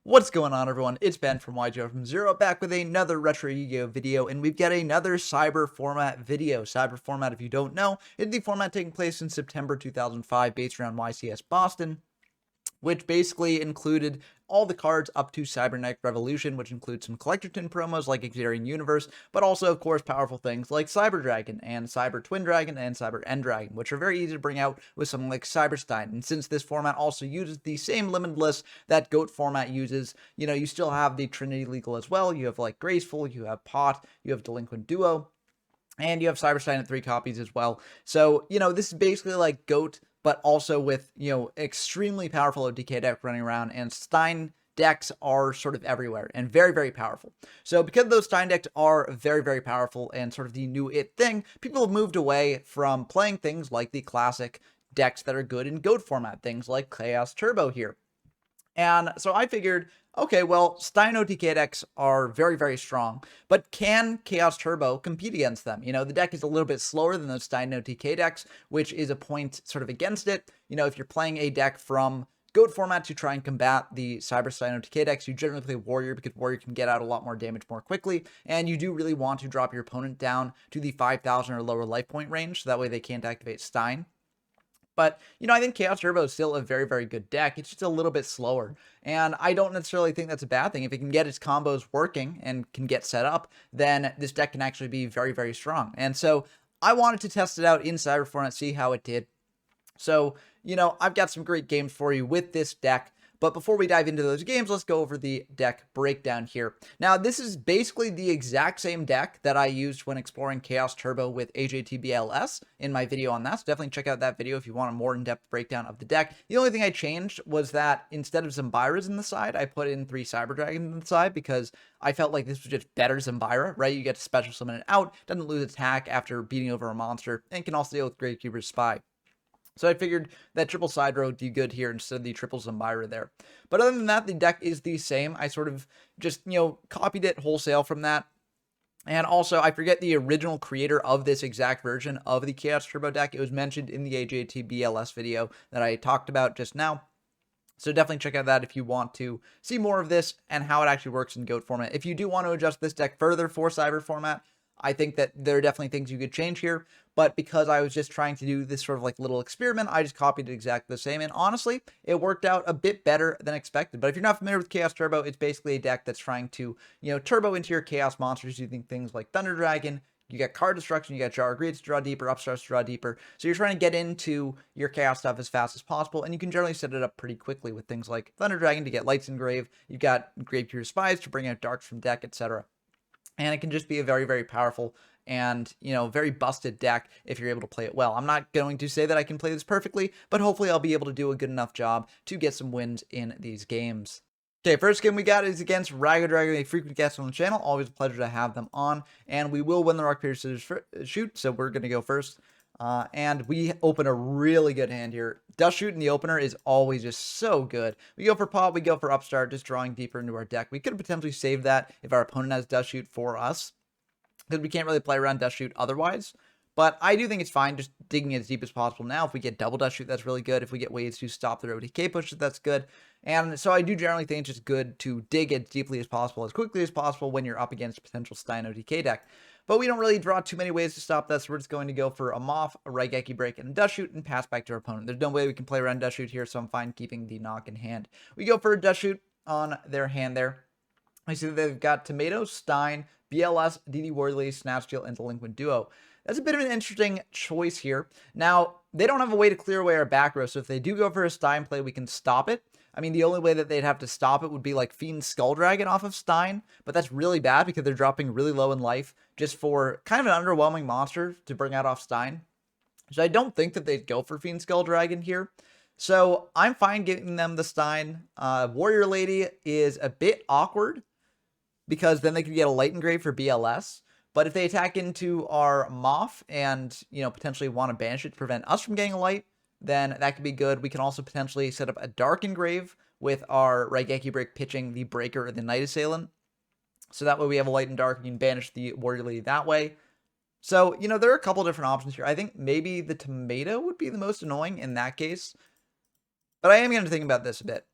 What's going on, everyone? It's Ben from YGO from Zero, back with another Retro Yu-Gi-Oh video, and we've got another Cyber format video. Cyber format, if you don't know, is the format taking place in September 2005, based around YCS Boston, which basically included all the cards up to Cybernetic Revolution, which includes some collector tin promos like Xarian Universe, but also, of course, powerful things like Cyber Dragon and Cyber Twin Dragon and Cyber End Dragon, which are very easy to bring out with something like Cyber Stein. And since this format also uses the same limited list that GOAT format uses, you still have the Trinity Legal as well. You have like Graceful, you have Pot, you have Delinquent Duo, and you have Cyberstein at 3 copies as well. So, this is basically like GOAT, but also with, extremely powerful OTK deck running around, and Stein decks are sort of everywhere and very, very powerful. So because those Stein decks are very, very powerful and sort of the new it thing, people have moved away from playing things like the classic decks that are good in GOAT format, things like Chaos Turbo here. And so I figured, okay, well, Stein OTK decks are very, very strong, but can Chaos Turbo compete against them? The deck is a little bit slower than those Stein OTK decks, which is a point sort of against it. If you're playing a deck from GOAT format to try and combat the Cyber Stein OTK decks, you generally play Warrior because Warrior can get out a lot more damage more quickly, and you do really want to drop your opponent down to the 5,000 or lower life point range, so that way they can't activate Stein. But, I think Chaos Turbo is still a very, very good deck. It's just a little bit slower. And I don't necessarily think that's a bad thing. If it can get its combos working and can get set up, then this deck can actually be very, very strong. And so I wanted to test it out in Cyber format, see how it did. So, I've got some great games for you with this deck. But before we dive into those games, let's go over the deck breakdown here. Now, this is basically the exact same deck that I used when exploring Chaos Turbo with AJTBLS in my video on that. So definitely check out that video if you want a more in-depth breakdown of the deck. The only thing I changed was that instead of Zombiras in the side, I put in 3 Cyber Dragons in the side because I felt like this was just better Zombira, right? You get to special summon it out, doesn't lose attack after beating over a monster, and can also deal with Gravekeeper's Spy. So I figured that triple side row would be good here instead of the triple Zombira there. But other than that, the deck is the same. I sort of just, copied it wholesale from that. And also, I forget the original creator of this exact version of the Chaos Turbo deck. It was mentioned in the AJTBLS video that I talked about just now. So definitely check out that if you want to see more of this and how it actually works in GOAT format. If you do want to adjust this deck further for Cyber format, I think that there are definitely things you could change here, but because I was just trying to do this sort of like little experiment, I just copied it exactly the same, and honestly, it worked out a bit better than expected. But if you're not familiar with Chaos Turbo, it's basically a deck that's trying to, turbo into your Chaos monsters using things like Thunder Dragon. You got card destruction, you got Jar of Greed to draw deeper, Upstarts to draw deeper. So you're trying to get into your Chaos stuff as fast as possible, and you can generally set it up pretty quickly with things like Thunder Dragon to get Lights in Grave. You've got Gravekeeper's Spies to bring out Darks from deck, etc. And it can just be a very, very powerful and, very busted deck if you're able to play it well. I'm not going to say that I can play this perfectly, but hopefully I'll be able to do a good enough job to get some wins in these games. Okay, first game we got is against Rago Dragon, a frequent guest on the channel. Always a pleasure to have them on. And we will win the rock, paper, scissors, shoot, so we're going to go first. And we open a really good hand here. Dust Shoot in the opener is always just so good. We go for Pot, we go for Upstart, just drawing deeper into our deck. We could have potentially saved that if our opponent has Dust Shoot for us, because we can't really play around Dust Shoot otherwise. But I do think it's fine just digging as deep as possible now. If we get double Dust Shoot, that's really good. If we get ways to stop their OTK pushes, that's good. And so I do generally think it's just good to dig as deeply as possible, as quickly as possible when you're up against a potential Stein OTK deck. But we don't really draw too many ways to stop that, so we're just going to go for a Moth, a Raigeki Break, and a Dust Shoot, and pass back to our opponent. There's no way we can play around Dust Shoot here, so I'm fine keeping the knock in hand. We go for a Dust Shoot on their hand there. I see that they've got Tomato, Stein, BLS, DD Warley, Snapsteel, and Delinquent Duo. That's a bit of an interesting choice here. Now, they don't have a way to clear away our back row, so if they do go for a Stein play, we can stop it. I mean, the only way that they'd have to stop it would be like Fiend Skull Dragon off of Stein, but that's really bad because they're dropping really low in life just for kind of an underwhelming monster to bring out off Stein. So I don't think that they'd go for Fiend Skull Dragon here. So I'm fine giving them the Stein. Warrior Lady is a bit awkward because then they could get a Light Engrave for BLS. But if they attack into our Moth and, potentially want to banish it to prevent us from getting a Light, then that could be good. We can also potentially set up a Dark Engrave with our Raigeki Break pitching the Breaker or the Night Assailant. So that way we have a Light and Dark, and you can banish the Warrior Lady that way. So, there are a couple different options here. I think maybe the Tomato would be the most annoying in that case. But I am going to think about this a bit.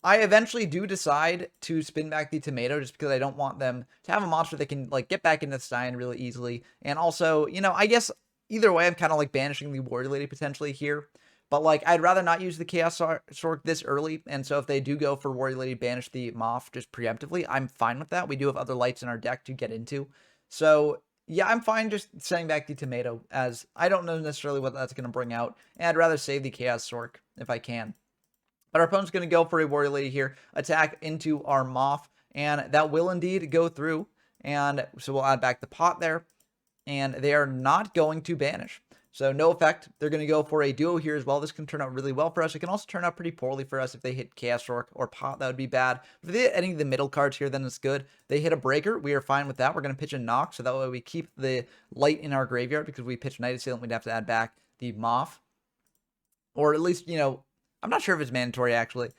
I eventually do decide to spin back the tomato just because I don't want them to have a monster that can like get back into the Stein really easily. And also, you know, I guess either way, I'm kind of like banishing the Warrior Lady potentially here. But like, I'd rather not use the Chaos Sork this early. And so if they do go for Warrior Lady, banish the Moth just preemptively, I'm fine with that. We do have other lights in our deck to get into. So yeah, I'm fine just sending back the tomato, as I don't know necessarily what that's going to bring out. And I'd rather save the Chaos Sork if I can. But our opponent's going to go for a Warrior Lady here, attack into our Moth, and that will indeed go through. And so we'll add back the pot there, and they are not going to banish. So no effect. They're going to go for a duo here as well. This can turn out really well for us. It can also turn out pretty poorly for us if they hit Chaos Sork or Pot. That would be bad. If they hit any of the middle cards here, then it's good. They hit a Breaker. We are fine with that. We're going to pitch a Knock, so that way we keep the light in our graveyard, because we pitch Night Assailant, we'd have to add back the Moth. Or at least, you know, I'm not sure if it's mandatory actually,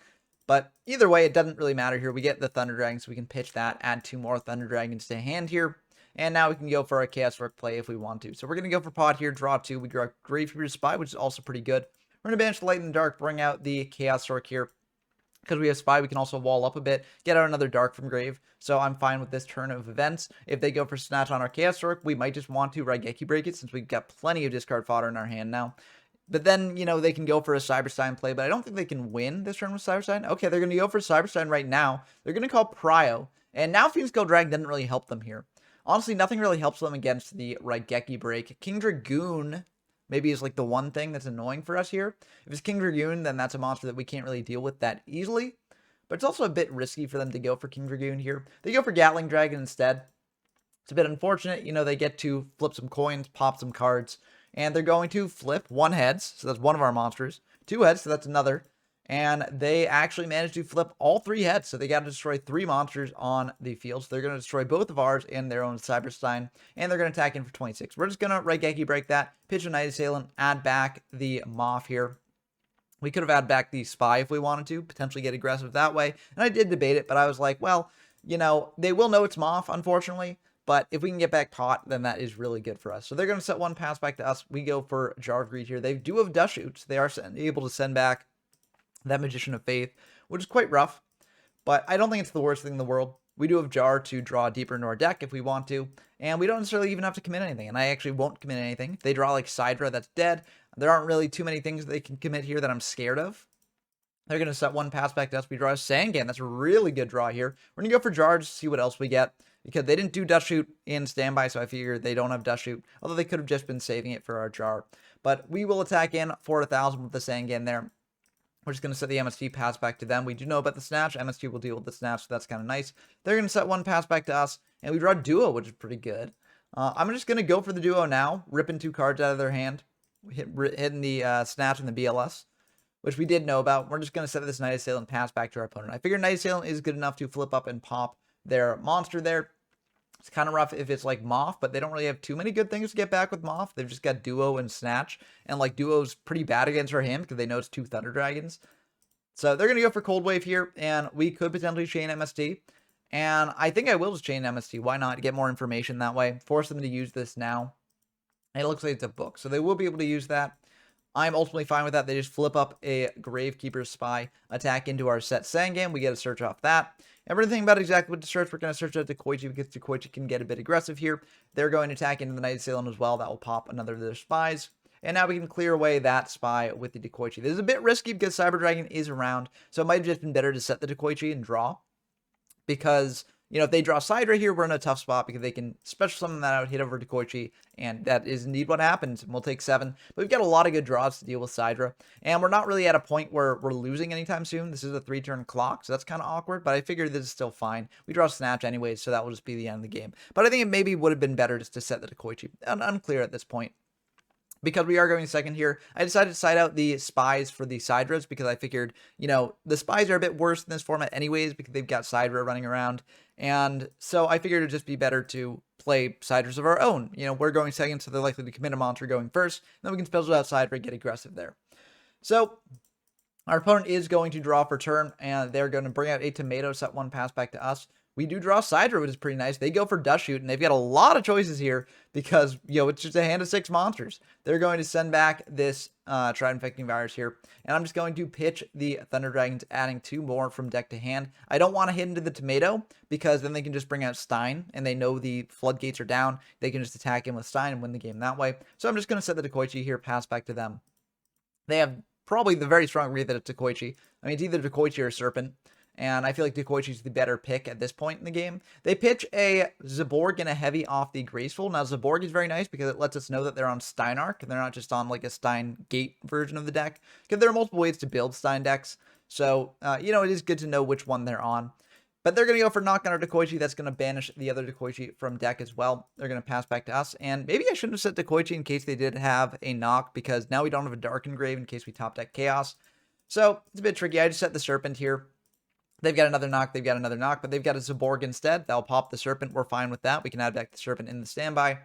but either way, it doesn't really matter here. We get the Thunder Dragon, so we can pitch that, add 2 more Thunder Dragons to hand here. And now we can go for a Chaos Sork play if we want to. So we're going to go for pot here, draw 2. We draw Gravekeeper's Spy, which is also pretty good. We're going to banish the Light and the Dark, bring out the Chaos Sork here. Because we have Spy, we can also wall up a bit, get out another Dark from Grave. So I'm fine with this turn of events. If they go for Snatch on our Chaos Sork, we might just want to Raigeki break it, since we've got plenty of discard fodder in our hand now. But then, you know, they can go for a Cyberstein play, but I don't think they can win this turn with Cyberstein. Okay, they're going to go for Cyberstein right now. They're going to call Prio. And now Phoenix Gale Dragon doesn't really help them here. Honestly, nothing really helps them against the Raigeki break. King Dragoon maybe is like the one thing that's annoying for us here. If it's King Dragoon, then that's a monster that we can't really deal with that easily. But it's also a bit risky for them to go for King Dragoon here. They go for Gatling Dragon instead. It's a bit unfortunate. You know, they get to flip some coins, pop some cards. And they're going to flip 1 heads, so that's one of our monsters. 2 heads, so that's another. And they actually managed to flip all 3 heads, so they got to destroy 3 monsters on the field. So they're going to destroy both of ours and their own Cyberstein, and they're going to attack in for 26. We're just going to Raigeki break that, pitch a Night Assailant, add back the Moth here. We could have added back the Spy if we wanted to, potentially get aggressive that way. And I did debate it, but I was like, well, you know, they will know it's Moth, unfortunately. But if we can get back Pot, then that is really good for us. So they're going to set 1 pass back to us. We go for Jar of Greed here. They do have Dust Shoots. They are able to send back that Magician of Faith, which is quite rough. But I don't think it's the worst thing in the world. We do have Jar to draw deeper into our deck if we want to. And we don't necessarily even have to commit anything. And I actually won't commit anything. If they draw like Sidra, that's dead. There aren't really too many things that they can commit here that I'm scared of. They're going to set 1 pass back to us. We draw a Sangan. That's a really good draw here. We're going to go for Jar just to see what else we get, because they didn't do Dust Shoot in standby, so I figured they don't have Dust Shoot, although they could have just been saving it for our Jar. But we will attack in for 1,000 with the Sangan there. We're just going to set the MST pass back to them. We do know about the Snatch. MST will deal with the Snatch, so that's kind of nice. They're going to set 1 pass back to us, and we draw Duo, which is pretty good. I'm just going to go for the Duo now, ripping 2 cards out of their hand, hitting the Snatch and the BLS, which we did know about. We're just going to set this Night Assailant pass back to our opponent. I figure Night Assailant is good enough to flip up and pop their monster there. It's kind of rough if it's like Moth, but they don't really have too many good things to get back with Moth. They've just got Duo and Snatch, and like Duo's pretty bad against our hand because they know it's 2 Thunder Dragons. So they're going to go for Cold Wave here, and we could potentially chain MST. And I think I will just chain MST. Why not? Get more information that way. Force them to use this now. And it looks like it's a book, so they will be able to use that. I'm ultimately fine with that. They just flip up a Gravekeeper's Spy, attack into our set Sangan. We get a search off that. Everything about exactly what to search, we're going to search out Dekoichi because Dekoichi can get a bit aggressive here. They're going to attack into the Night Assailant as well. That will pop another of their spies. And now we can clear away that Spy with the Dekoichi. This is a bit risky because Cyber Dragon is around, so it might have just been better to set the Dekoichi and draw. Because, you know, if they draw Sidra here, we're in a tough spot because they can special summon that out, hit over Dekoichi, and that is indeed what happens. We'll take 7. But we've got a lot of good draws to deal with Sidra, and we're not really at a point where we're losing anytime soon. This is a 3-turn clock, so that's kind of awkward, but I figured this is still fine. We draw Snatch anyways, so that will just be the end of the game. But I think it maybe would have been better just to set the Dekoichi. Unclear at this point. Because we are going second here, I decided to side out the Spies for the Sidras because I figured, you know, the Spies are a bit worse in this format anyways because they've got Sidra running around. And so I figured it'd just be better to play Sidras of our own. You know, we're going second, so they're likely to commit a monster going first. Then we can special out Sidra and get aggressive there. So Our opponent is going to draw for turn, and they're going to bring out a tomato, set one pass back to us. We do draw Sidra, which is pretty nice. They go for Dust Shoot, and they've got a lot of choices here because, it's just a hand of 6 monsters. They're going to send back this Trident-Infecting Virus here, and I'm just going to pitch the Thunder Dragons, adding 2 more from deck to hand. I don't want to hit into the tomato because then they can just bring out Stein, and they know the floodgates are down. They can just attack in with Stein and win the game that way. So I'm just going to set the Dekoichi here, pass back to them. They have probably the very strong read that it's Dekoichi. I mean, it's either Dekoichi or Serpent, and I feel like Dekoichi is the better pick at this point in the game. They pitch a Zaborg and a Heavy off the Graceful. Now, Zaborg is very nice because it lets us know that they're on Stein Arc, and they're not just on, like, a Stein Gate version of the deck, because there are multiple ways to build Stein decks. So, it is good to know which one they're on. But they're going to go for knock on our Dekoichi. That's going to banish the other Dekoichi from deck as well. They're going to pass back to us. And maybe I shouldn't have set Dekoichi in case they did have a knock, because now we don't have a Dark Engrave in case we top deck Chaos. So it's a bit tricky. I just set the Serpent here. They've got another knock. They've got another knock, but they've got a Zaborg instead. That'll pop the Serpent. We're fine with that. We can add back the Serpent in the standby.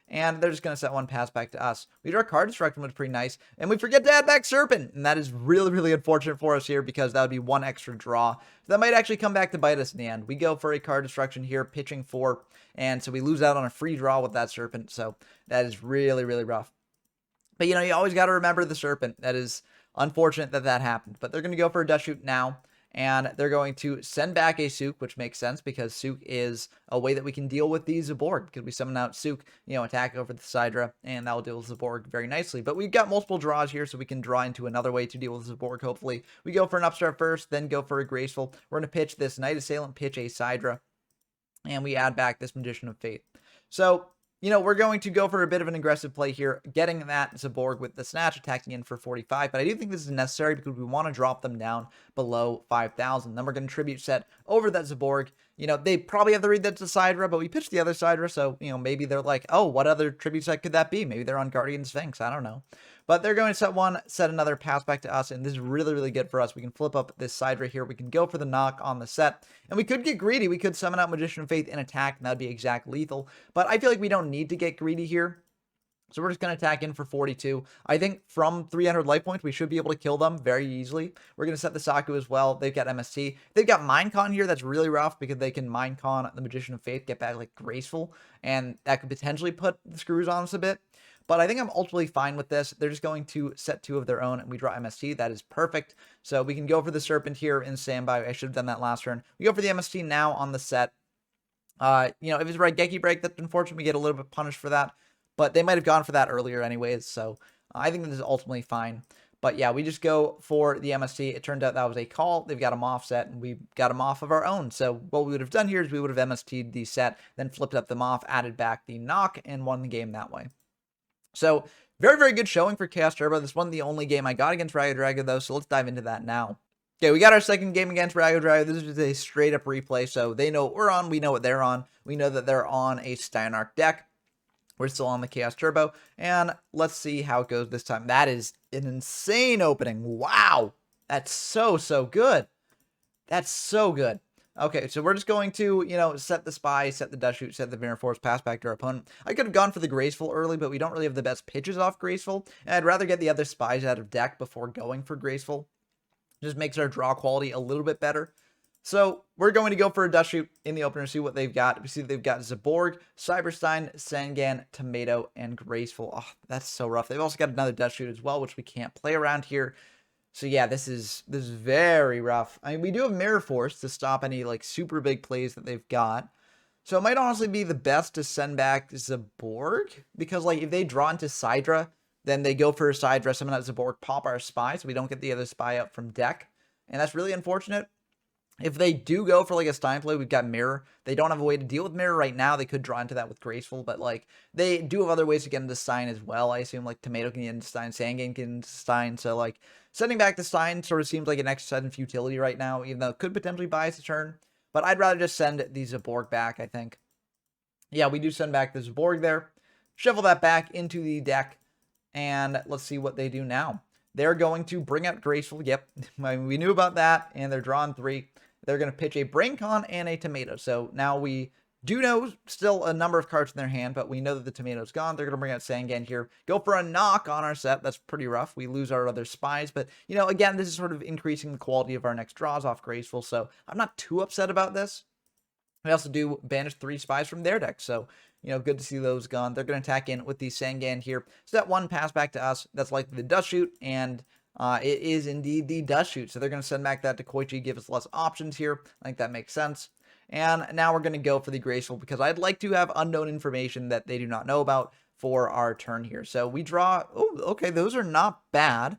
And they're just going to set one pass back to us. We draw Card Destruction, which is pretty nice. And we forget to add back Serpent. And that is really, really unfortunate for us here because that would be 1 extra draw. So that might actually come back to bite us in the end. We go for a Card Destruction here, pitching 4. And so we lose out on a free draw with that Serpent. So that is really, really rough. But, you always got to remember the Serpent. That is unfortunate that that happened. But they're going to go for a Dust Shoot now. And they're going to send back a Sook, which makes sense because Sook is a way that we can deal with these Zaborg. Because we summon out Sook, attack over the Sidra, and that will deal with Zaborg very nicely. But we've got multiple draws here, so we can draw into another way to deal with Zaborg, hopefully. We go for an Upstart first, then go for a Graceful. We're going to pitch this Night Assailant, pitch a Sidra, and we add back this Magician of Faith. So, we're going to go for a bit of an aggressive play here, getting that Zaborg with the Snatch, attacking in for 45, but I do think this is necessary because we want to drop them down below 5,000. Then we're going to Tribute set over that Zaborg. They probably have the read that's a Sidra, but we pitched the other Sidra, so, maybe they're like, oh, what other Tribute set could that be? Maybe they're on Guardian Sphinx, I don't know. But they're going to set one, set another, pass back to us, and this is really, really good for us. We can flip up this Sidra here. We can go for the knock on the set, and we could get greedy. We could summon out Magician of Faith and attack, and that would be exact lethal. But I feel like we don't need to get greedy here. So we're just going to attack in for 42. I think from 300 life points, we should be able to kill them very easily. We're going to set the Saku as well. They've got MST. They've got Minecon here. That's really rough because they can Minecon the Magician of Faith, get back like Graceful, and that could potentially put the screws on us a bit. But I think I'm ultimately fine with this. They're just going to set 2 of their own, and we draw MST. That is perfect. So we can go for the Serpent here in standby. I should have done that last turn. We go for the MST now on the set. If it's Raigeki Break, that's unfortunate. We get a little bit punished for that. But they might have gone for that earlier anyways. So I think this is ultimately fine. But yeah, we just go for the MST. It turned out that was a call. They've got them offset, and we got them off of our own. So what we would have done here is we would have MST'd the set, then flipped up them off, added back the knock, and won the game that way. So, very, very good showing for Chaos Turbo. This wasn't the only game I got against Rago Drago, though, so let's dive into that now. Okay, we got our second game against Rago Drago. This is a straight-up replay, so they know what we're on. We know what they're on. We know that they're on a Stein Arc deck. We're still on the Chaos Turbo, and let's see how it goes this time. That is an insane opening. Wow! That's so, so good. That's so good. Okay, so we're just going to, set the Spy, set the Dust Shoot, set the Mirror Force, pass back to our opponent. I could have gone for the Graceful early, but we don't really have the best pitches off Graceful. And I'd rather get the other Spies out of deck before going for Graceful. Just makes our draw quality a little bit better. So we're going to go for a Dust Shoot in the opener, see what they've got. We see they've got Zaborg, Cyberstein, Sangan, Tomato, and Graceful. Oh, that's so rough. They've also got another Dust Shoot as well, which we can't play around here. So yeah, this is very rough. I mean, we do have Mirror Force to stop any like super big plays that they've got. So it might honestly be the best to send back Zaborg, because like if they draw into Sidra, then they go for a Sidra, summon out Zaborg, pop our Spy, so we don't get the other Spy out from deck. And that's really unfortunate. If they do go for like a Stein play, we've got Mirror. They don't have a way to deal with Mirror right now. They could draw into that with Graceful, but like they do have other ways to get into Stein as well. I assume like Tomato can get into Stein, Sangan can get into Stein. So like sending back the Stein sort of seems like an exercise in futility right now, even though it could potentially buy us a turn. But I'd rather just send the Zaborg back, I think. Yeah, we do send back the Zaborg there. Shuffle that back into the deck. And let's see what they do now. They're going to bring out Graceful. Yep, I mean, we knew about that. And they're drawing 3. They're going to pitch a Braincon and a Tomato. So now we do know still a number of cards in their hand, but we know that the tomato's gone. They're going to bring out Sangan here. Go for a knock on our set. That's pretty rough. We lose our other spies, but, you know, again, this is sort of increasing the quality of our next draws off Graceful, so I'm not too upset about this. We also do banish 3 spies from their deck, so, you know, good to see those gone. They're going to attack in with the Sangan here. Step 1, pass back to us. That's likely the Dust Shoot, and it is indeed the Dust Shoot, so they're going to send back that to Koichi, give us less options here. I think that makes sense. And now we're going to go for the Graceful because I'd like to have unknown information that they do not know about for our turn here. So we draw, oh, okay, those are not bad.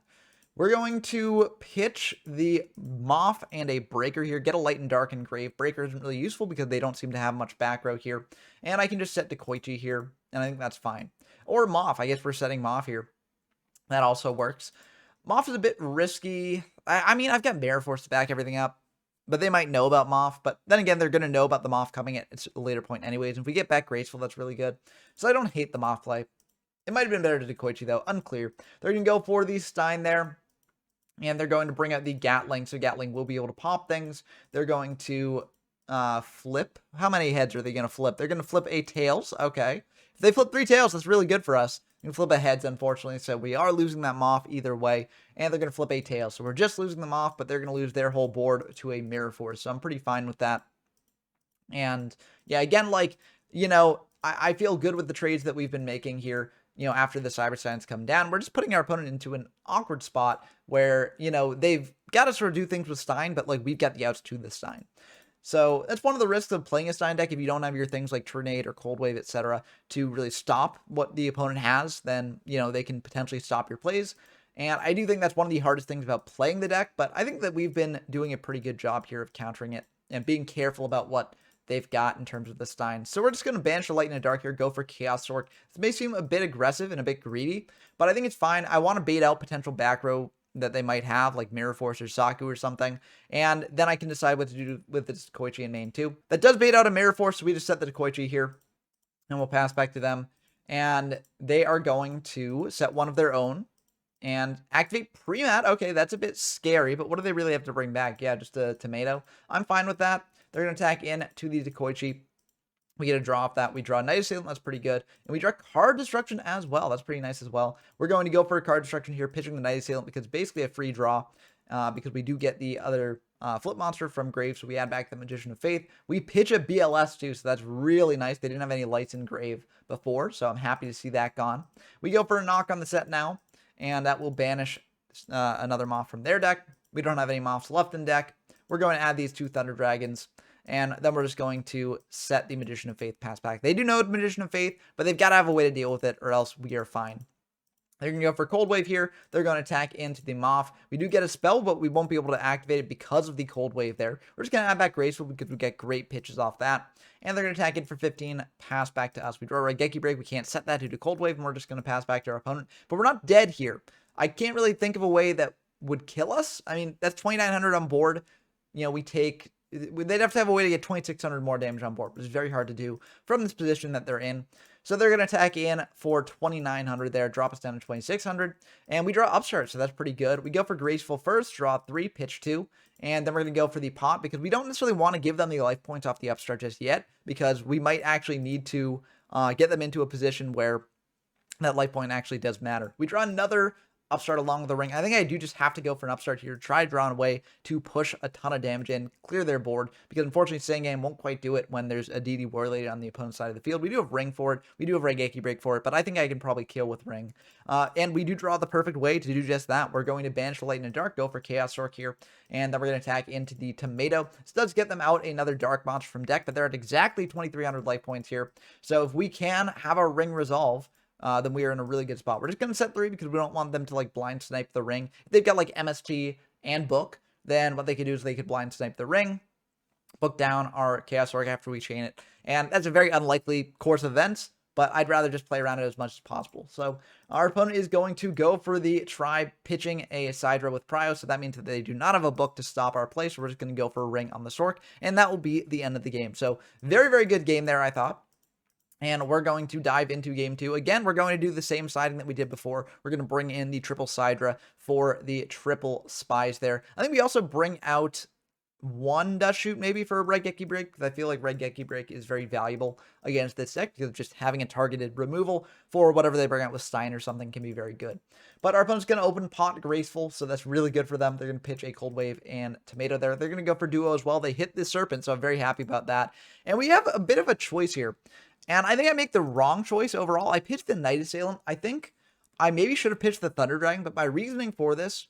We're going to pitch the Moth and a Breaker here. Get a Light and Dark and Grave. Breaker isn't really useful because they don't seem to have much back row here. And I can just set to Koichi here, and I think that's fine. Or Moth. I guess we're setting Moth here. That also works. Moth is a bit risky. I mean, I've got Mirror Force to back everything up, but they might know about Moth. But then again, they're going to know about the Moth coming at a later point anyways. If we get back Graceful, that's really good. So I don't hate the Moth play. It might have been better to do Koichi, though. Unclear. They're going to go for the Stein there. And they're going to bring out the Gatling, so Gatling will be able to pop things. They're going to flip. How many heads are they going to flip? They're going to flip a Tails. Okay. If they flip 3 Tails, that's really good for us. We can flip a Heads, unfortunately, so we are losing that Moth either way. And they're going to flip a Tails. So we're just losing the Moth, but they're going to lose their whole board to a Mirror Force. So I'm pretty fine with that. And yeah, again, like, you know, I feel good with the trades that we've been making here. You know, after the Cyber Science come down, we're just putting our opponent into an awkward spot where, you know, they've got to sort of do things with Stein, but, like, we've got the outs to the Stein. So that's one of the risks of playing a Stein deck. If you don't have your things like Tornade or Cold Wave, etc., to really stop what the opponent has, then, you know, they can potentially stop your plays. And I do think that's one of the hardest things about playing the deck, but I think that we've been doing a pretty good job here of countering it and being careful about what they've got in terms of the Stein. So we're just going to banish the Light and the Dark here, go for Chaos Sork. This may seem a bit aggressive and a bit greedy, but I think it's fine. I want to bait out potential back row that they might have, like Mirror Force or Saku or something, and then I can decide what to do with this Koichi in main too. That does bait out a Mirror Force, so we just set the Koichi here, and we'll pass back to them, and they are going to set one of their own, and activate Pre-Mat. Okay, that's a bit scary, but what do they really have to bring back? Yeah, just a Tomato. I'm fine with that. They're going to attack in to the Koichi. We get a draw off that. We draw Night Assailant. That's pretty good. And we draw Card Destruction as well. That's pretty nice as well. We're going to go for a Card Destruction here, pitching the Night Assailant because it's basically a free draw because we do get the other flip monster from Grave, so we add back the Magician of Faith. We pitch a BLS too, so that's really nice. They didn't have any lights in Grave before, so I'm happy to see that gone. We go for a knock on the set now, and that will banish another Moth from their deck. We don't have any Moths left in deck. We're going to add these 2 Thunder Dragons, and then we're just going to set the Magician of Faith pass back. They do know Magician of Faith, but they've got to have a way to deal with it, or else we are fine. They're going to go for Cold Wave here. They're going to attack into the Moth. We do get a spell, but we won't be able to activate it because of the Cold Wave there. We're just going to add back Graceful because we get great pitches off that. And they're going to attack in for 15, pass back to us. We draw a Raigeki Break. We can't set that due to Cold Wave, and we're just going to pass back to our opponent. But we're not dead here. I can't really think of a way that would kill us. I mean, that's 2,900 on board. You know, they'd have to have a way to get 2,600 more damage on board, which is very hard to do from this position that they're in. So they're going to attack in for 2,900 there, drop us down to 2,600, and we draw Upstart, so that's pretty good. We go for Graceful first, draw 3, pitch 2, and then we're going to go for the pot because we don't necessarily want to give them the life points off the Upstart just yet because we might actually need to get them into a position where that life point actually does matter. We draw another Upstart along with the ring. I think I do just have to go for an Upstart here, try drawing away to push a ton of damage in, clear their board, because unfortunately Sangan won't quite do it when there's a DD War Lady on the opponent's side of the field. We do have Ring for it, we do have Raigeki Break for it, but I think I can probably kill with Ring. And we do draw the perfect way to do just that. We're going to banish the Light and the Dark, go for Chaos Sork here, and then we're going to attack into the Tomato. This does get them out another Dark Monster from deck, but they're at exactly 2,300 life points here. So if we can have our Ring resolve, then we are in a really good spot. We're just going to set 3 because we don't want them to, like, blind snipe the ring. If they've got, like, MST and Book, then what they could do is they could blind snipe the ring, book down our Chaos Sork after we chain it. And that's a very unlikely course of events, but I'd rather just play around it as much as possible. So our opponent is going to go for the Tribe, pitching a Sidra with Prio, so that means that they do not have a Book to stop our play, so we're just going to go for a ring on the Sork, and that will be the end of the game. So very, very good game there, I thought. And we're going to dive into game 2. Again, we're going to do the same siding that we did before. We're going to bring in the triple Sidra for the triple spies there. I think we also bring out one dust shoot maybe for a red Geki break, because I feel like red Geki break is very valuable against this deck, because just having a targeted removal for whatever they bring out with Stein or something can be very good. But our opponent's going to open pot Graceful, so that's really good for them. They're going to pitch a Cold Wave and Tomato there. They're going to go for Duo as well. They hit the Serpent, so I'm very happy about that. And we have a bit of a choice here. And I think I make the wrong choice overall. I pitched the Night Assailant. I think I maybe should have pitched the Thunder Dragon, but my reasoning for this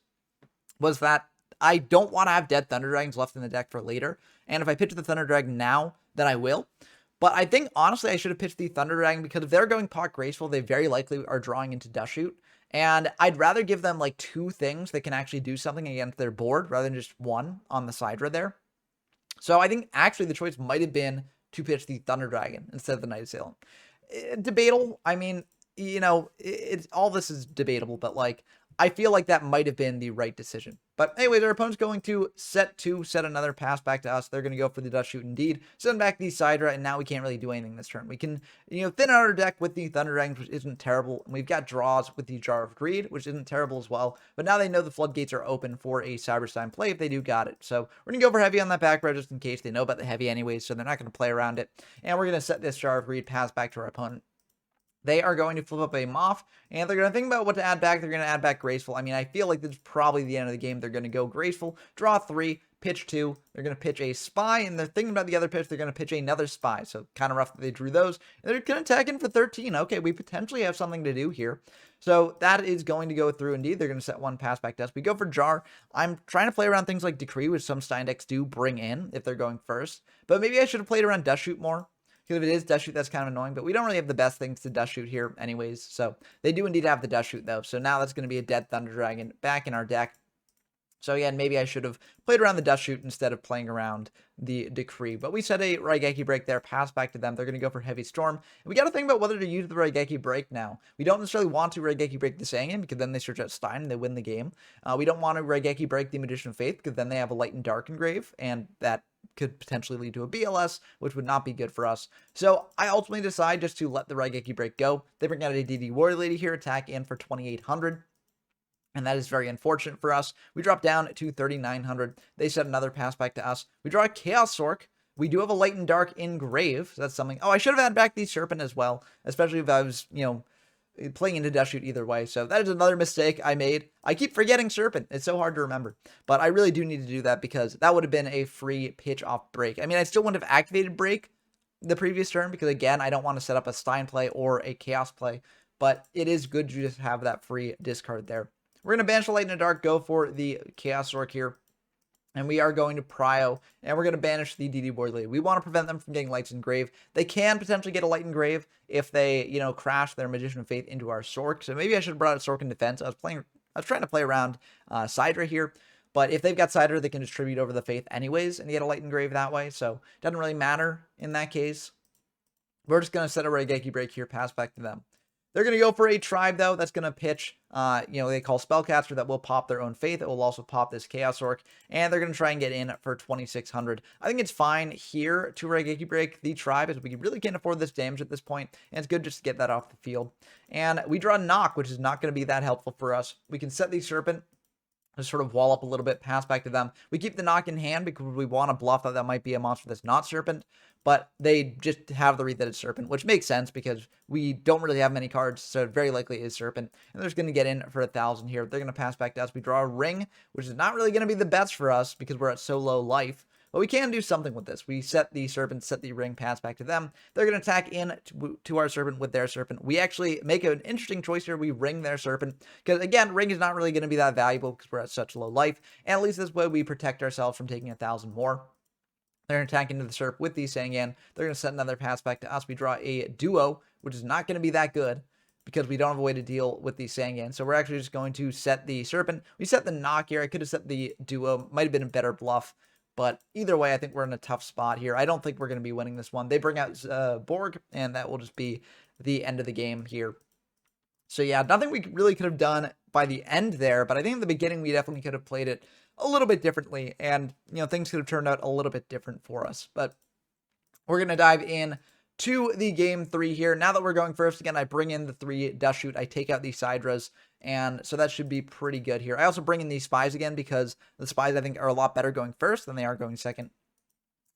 was that I don't want to have dead Thunder Dragons left in the deck for later. And if I pitch the Thunder Dragon now, then I will. But I think, honestly, I should have pitched the Thunder Dragon, because if they're going Pot Graceful, they very likely are drawing into Dust Shoot. And I'd rather give them like 2 things that can actually do something against their board rather than just 1 on the Sidra there. So I think actually the choice might have been to pitch the Thunder Dragon instead of the Night Assailant. Debatable. I mean, you know, it's all this is debatable, but like, I feel like that might have been the right decision. But anyways, our opponent's going to set 2, set another pass back to us. They're going to go for the Dust Shoot indeed. Send back the Sidra, and now we can't really do anything this turn. We can, you know, thin out our deck with the Thunder Dragons, which isn't terrible. And we've got draws with the Jar of Greed, which isn't terrible as well. But now they know the floodgates are open for a Cyberstein play if they do got it. So we're going to go for heavy on that back row just in case. They know about the heavy anyways, so they're not going to play around it. And we're going to set this Jar of Greed, pass back to our opponent. They are going to flip up a Moth, and they're going to think about what to add back. They're going to add back Graceful. I mean, I feel like this is probably the end of the game. They're going to go Graceful, draw 3, pitch 2. They're going to pitch a Spy, and they're thinking about the other pitch. They're going to pitch another Spy. So kind of rough that they drew those. And they're going to attack in for 13. Okay, we potentially have something to do here. So that is going to go through indeed. They're going to set 1 pass back to us. We go for Jar. I'm trying to play around things like Decree, which some Stein decks do bring in if they're going first. But maybe I should have played around Dust Shoot more. Because if it is Dust Shoot, that's kind of annoying. But we don't really have the best things to Dust Shoot here anyways. So they do indeed have the Dust Shoot, though. So now that's going to be a dead Thunder Dragon back in our deck. So again, maybe I should have played around the Dust Shoot instead of playing around the Decree. But we set a Raigeki break there, pass back to them. They're going to go for Heavy Storm. And we got to think about whether to use the Raigeki break now. We don't necessarily want to Raigeki break the Sangin, because then they search out Stein and they win the game. We don't want to Raigeki break the Magician of Faith, because then they have a Light and Dark engrave, and that could potentially lead to a BLS, which would not be good for us. So I ultimately decide just to let the Raigeki break go. They bring out a DD Warrior Lady here, attack in for 2,800. And that is very unfortunate for us. We drop down to 3,900. They set another pass back to us. We draw a Chaos Sork. We do have a Light and Dark engrave. So that's something. Oh, I should have had back the Serpent as well, especially if I was, you know, playing into Dust Shoot either way. So that is another mistake I made. I keep forgetting Serpent. It's so hard to remember. But I really do need to do that, because that would have been a free pitch off break. I mean, I still wouldn't have activated break the previous turn, because again, I don't want to set up a Stein play or a Chaos play. But it is good to just have that free discard there. We're going to banish the Light in the Dark, go for the Chaos Orc here. And we are going to Prio, and we're going to banish the DD Warrior Lady. We want to prevent them from getting Lights Engrave. They can potentially get a Light Engrave if they, you know, crash their Magician of Faith into our Sork. So maybe I should have brought out Sork in defense. I was trying to play around Sidra here. But if they've got Sidra, they can distribute over the Faith anyways and get a Light Engrave that way. So it doesn't really matter in that case. We're just going to set a Raigeki break here, pass back to them. They're going to go for a Tribe, though. That's going to pitch, you know, they call Spellcaster. That will pop their own Faith. It will also pop this Chaos Orc. And they're going to try and get in for 2,600. I think it's fine here to Raigeki break the Tribe, as we really can't afford this damage at this point. And it's good just to get that off the field. And we draw Knock, which is not going to be that helpful for us. We can set the Serpent. Just sort of wall up a little bit, pass back to them. We keep the Knock in hand because we want to bluff that might be a monster that's not Serpent, but they just have the read that it's Serpent, which makes sense because we don't really have many cards, so very likely it is Serpent. And they're just going to get in for 1,000 here. They're going to pass back to us. We draw a Ring, which is not really going to be the best for us because we're at so low life. But we can do something with this. We set the Serpent, set the Ring, pass back to them. They're going to attack in to our Serpent with their Serpent. We actually make an interesting choice here. We Ring their Serpent. Because, again, Ring is not really going to be that valuable because we're at such low life. And at least this way we protect ourselves from taking 1,000 more. They're going to attack into the Serp with the Sangyan. They're going to set another pass back to us. We draw a Duo, which is not going to be that good because we don't have a way to deal with the Sangyan. So we're actually just going to set the Serpent. We set the Knock here. I could have set the Duo. Might have been a better bluff. But either way, I think we're in a tough spot here. I don't think we're going to be winning this one. They bring out Borg, and that will just be the end of the game here. So yeah, nothing we really could have done by the end there. But I think in the beginning, we definitely could have played it a little bit differently. And, you know, things could have turned out a little bit different for us. But we're going to dive in to the game 3 here. Now that we're going first, again, I bring in the 3 Dust Shoot. I take out the Sidras, and so that should be pretty good here. I also bring in these Spies again because the Spies, I think, are a lot better going first than they are going second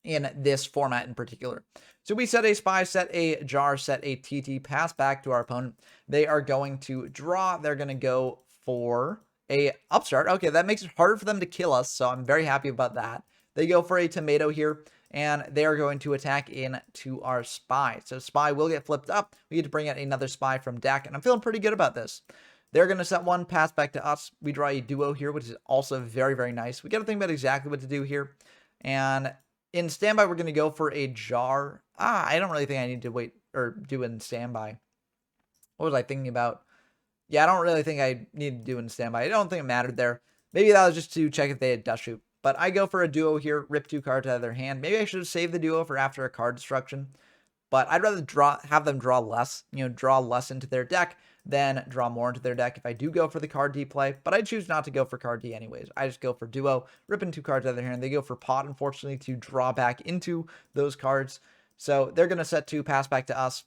in this format in particular. So we set a Spy, set a Jar, set a TT, pass back to our opponent. They are going to draw. They're going to go for a Upstart. Okay, that makes it harder for them to kill us, so I'm very happy about that. They go for a Tomato here, and they are going to attack into our Spy. So Spy will get flipped up. We get to bring out another Spy from deck, and I'm feeling pretty good about this. They're going to set one, pass back to us. We draw a Duo here, which is also very, very nice. We got to think about exactly what to do here. And in standby, we're going to go for a Jar. I don't really think I need to wait or do it in standby. What was I thinking about? Yeah, I don't really think I need to do it in standby. I don't think it mattered there. Maybe that was just to check if they had Dust Shoot. But I go for a Duo here, rip 2 cards out of their hand. Maybe I should have saved the Duo for after a card destruction. But I'd rather have them draw less, draw less into their deck than draw more into their deck if I do go for the card D play. But I choose not to go for card D anyways. I just go for Duo, ripping 2 cards out of their hand. They go for Pot, unfortunately, to draw back into those cards. So they're going to set 2, pass back to us.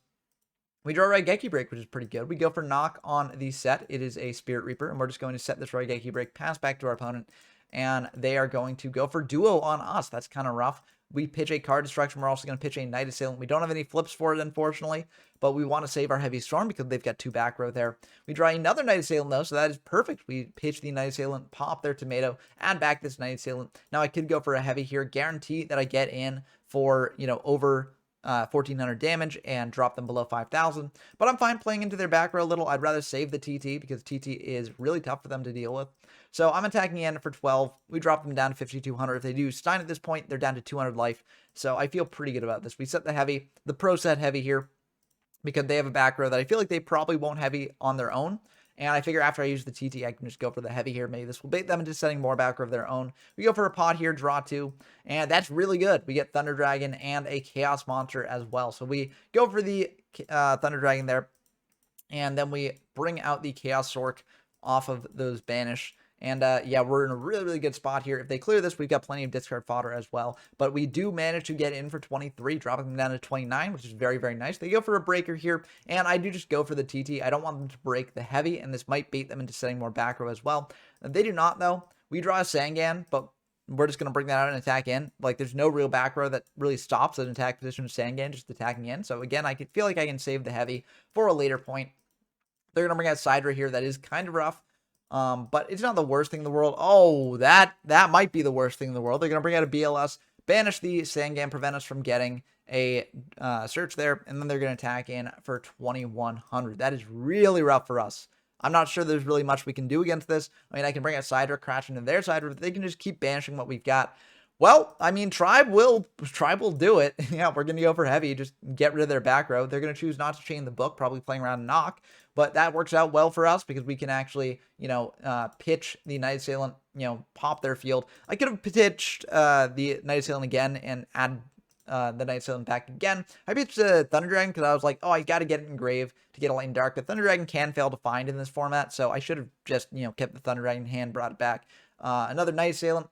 We draw Raigeki Break, which is pretty good. We go for Knock on the set. It is a Spirit Reaper, and we're just going to set this Raigeki Break, pass back to our opponent, and they are going to go for Duo on us. That's kind of rough. We pitch a card destruction. We're also going to pitch a Night Assailant. We don't have any flips for it, unfortunately, but we want to save our Heavy Storm because they've got 2 back row there. We draw another Night Assailant, though, so that is perfect. We pitch the Night Assailant, pop their Tomato, add back this Night Assailant. Now I could go for a Heavy here, guarantee that I get in for, over 1,400 damage and drop them below 5,000. But I'm fine playing into their back row a little. I'd rather save the TT because TT is really tough for them to deal with. So I'm attacking in for 12. We drop them down to 5,200. If they do Stein at this point, they're down to 200 life. So I feel pretty good about this. We set the Heavy, the Pro set Heavy here because they have a back row that I feel like they probably won't Heavy on their own. And I figure after I use the TT, I can just go for the Heavy here. Maybe this will bait them into setting more back row of their own. We go for a Pot here, draw 2. And that's really good. We get Thunder Dragon and a Chaos Monster as well. So we go for the Thunder Dragon there. And then we bring out the Chaos Sork off of those Banish. And yeah, we're in a really, really good spot here. If they clear this, we've got plenty of discard fodder as well. But we do manage to get in for 23, dropping them down to 29, which is very, very nice. They go for a breaker here, and I do just go for the TT. I don't want them to break the Heavy, and this might bait them into setting more back row as well. They do not, though. We draw a Sangan, but we're just going to bring that out and attack in. Like, there's no real back row that really stops an attack position of Sangan, just attacking in. So, again, I feel like I can save the Heavy for a later point. They're going to bring out Sidra here. That is kind of rough. But it's not the worst thing in the world. Oh, that might be the worst thing in the world. They're going to bring out a BLS, banish the Sangan, prevent us from getting a search there, and then they're going to attack in for 2,100. That is really rough for us. I'm not sure there's really much we can do against this. I mean, I can bring out Sidra, crash into their Sidra, but they can just keep banishing what we've got. Well, I mean, Tribe will do it. Yeah, we're going to go for Heavy, just get rid of their back row. They're going to choose not to chain the book, probably playing around Knock, but that works out well for us because we can actually, pitch the Night Assailant, pop their field. I could have pitched the Night Assailant again and add the Night Assailant back again. I pitched the Thunder Dragon because I was like, oh, I got to get it in Grave to get a Light and Dark. The Thunder Dragon can fail to find in this format, so I should have just, kept the Thunder Dragon in hand, brought it back. Another Night Assailant.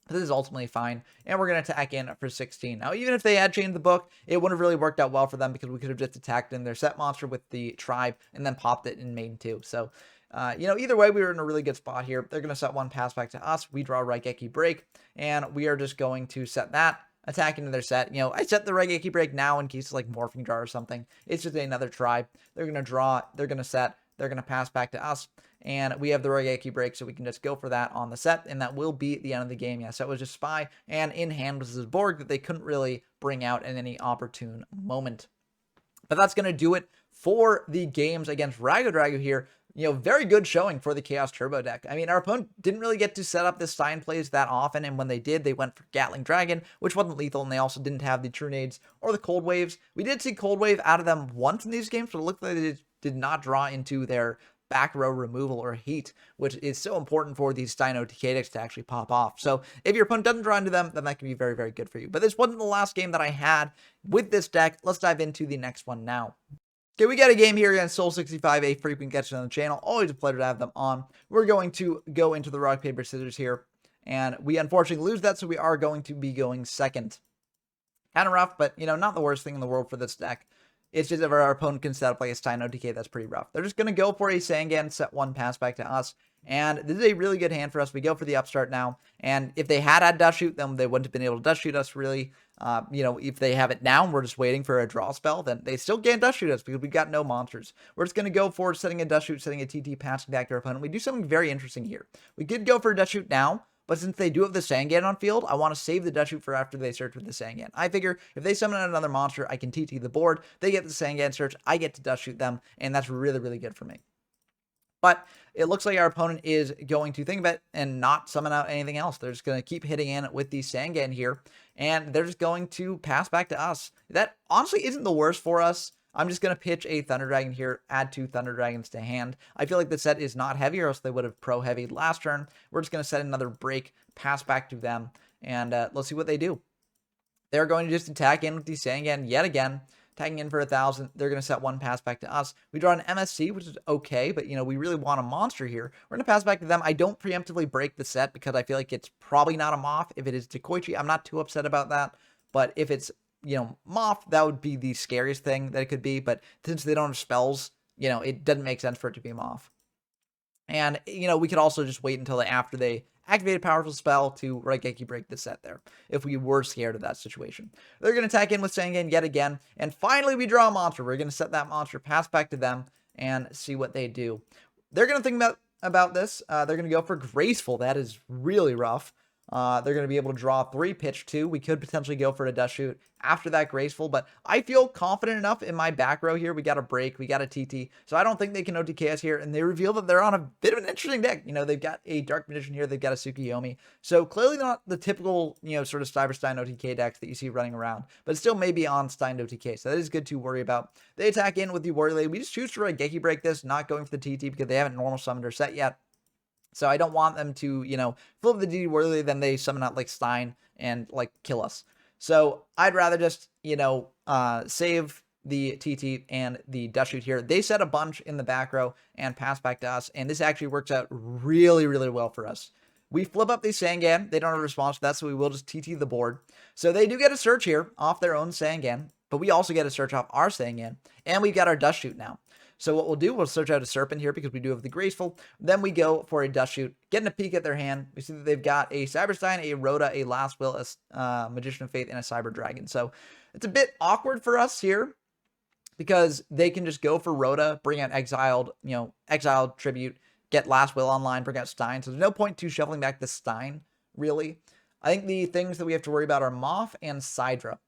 This is ultimately fine, and we're going to attack in for 16. Now, even if they had chained the book, it wouldn't have really worked out well for them because we could have just attacked in their set monster with the Tribe and then popped it in main 2. So, either way, we were in a really good spot here. They're going to set one, pass back to us. We draw Raigeki Break, and we are just going to set that, attack into their set. I set the Raigeki Break now in case it's like Morphing Jar or something. It's just another Tribe. They're going to draw, they're going to set, they're going to pass back to us. And we have the Raigeki Break, so we can just go for that on the set, and that will be the end of the game. Yeah, so it was just Spy, and in hand was this Borg that they couldn't really bring out in any opportune moment. But that's going to do it for the games against Rago here. Very good showing for the Chaos Turbo deck. I mean, our opponent didn't really get to set up the Stein plays that often, and when they did, they went for Gatling Dragon, which wasn't lethal, and they also didn't have the True Nades or the Cold Waves. We did see Cold Wave out of them once in these games, but it looked like they did not draw into their back row removal or heat, which is so important for these Stein OTK decks to actually pop off. So if your opponent doesn't draw into them, then that can be very, very good for you. But this wasn't the last game that I had with this deck. Let's dive into the next one now. Okay, we got a game here against Soul65, a frequent catcher on the channel. Always a pleasure to have them on. We're going to go into the rock, paper, scissors here, and we unfortunately lose that, so we are going to be going second. Kind of rough, but, not the worst thing in the world for this deck. It's just if our opponent can set up like a Stein OTK, that's pretty rough. They're just going to go for a Sangan, set 1, pass back to us. And this is a really good hand for us. We go for the upstart now. And if they had Dust Shoot, then they wouldn't have been able to Dust Shoot us, really. If they have it now and we're just waiting for a draw spell, then they still can't Dust Shoot us because we've got no monsters. We're just going to go for setting a Dust Shoot, setting a TT, passing back to our opponent. We do something very interesting here. We could go for a Dust Shoot now, but since they do have the Sangan on field, I want to save the Dust Shoot for after they search with the Sangan. I figure if they summon another monster, I can TT the board, they get the Sangan search, I get to Dust Shoot them, and that's really, really good for me. But it looks like our opponent is going to think about it and not summon out anything else. They're just going to keep hitting in with the Sangan here, and they're just going to pass back to us. That honestly isn't the worst for us. I'm just going to pitch a Thunder Dragon here, add 2 Thunder Dragons to hand. I feel like the set is not heavy, or else they would have pro-heavied last turn. We're just going to set another break, pass back to them, and let's see what they do. They're going to just attack in with the Sangan yet again. Tagging in for 1,000. They're going to set 1, pass back to us. We draw an MSC, which is okay, but, we really want a monster here. We're going to pass back to them. I don't preemptively break the set because I feel like it's probably not a Moth. If it is Dekoichi, I'm not too upset about that. But if it's, Moth, that would be the scariest thing that it could be. But since they don't have spells, it doesn't make sense for it to be a Moth. And, we could also just wait until after they activate a powerful spell to Raigeki break the set there, if we were scared of that situation. They're going to attack in with Sangan yet again, and finally we draw a monster. We're going to set that monster, pass back to them, and see what they do. They're going to think about this. They're going to go for Graceful. That is really rough. They're going to be able to draw 3, pitch 2. We could potentially go for a Dust Shoot after that Graceful, but I feel confident enough in my back row here. We got a break, we got a TT, so I don't think they can OTK us here, and they reveal that they're on a bit of an interesting deck. They've got a Dark Magician here, they've got a Tsukiyomi, so clearly not the typical, sort of Stein OTK decks that you see running around, but still maybe on Stein OTK, so that is good to worry about. They attack in with the Warrior Lady. We just choose to Raigeki break this, not going for the TT because they haven't normal summoned or set yet. So I don't want them to, flip the DD Worthy, then they summon out like Stein and like kill us. So I'd rather just, save the TT and the Dust Shoot here. They set a bunch in the back row and pass back to us. And this actually works out really, really well for us. We flip up the Sangan. They don't have a response to that, so we will just TT the board. So they do get a search here off their own Sangan, but we also get a search off our Sangan. And we've got our Dust Shoot now. So what we'll do, we'll search out a Serpent here because we do have the Graceful. Then we go for a Dust Shoot, getting a peek at their hand. We see that they've got a Cyberstein, a Rhoda, a Last Will, a Magician of Faith, and a Cyber Dragon. So it's a bit awkward for us here because they can just go for Rhoda, bring out Exiled, Exiled Tribute, get Last Will online, bring out Stein. So there's no point to shuffling back the Stein, really. I think the things that we have to worry about are Moth and Sidra.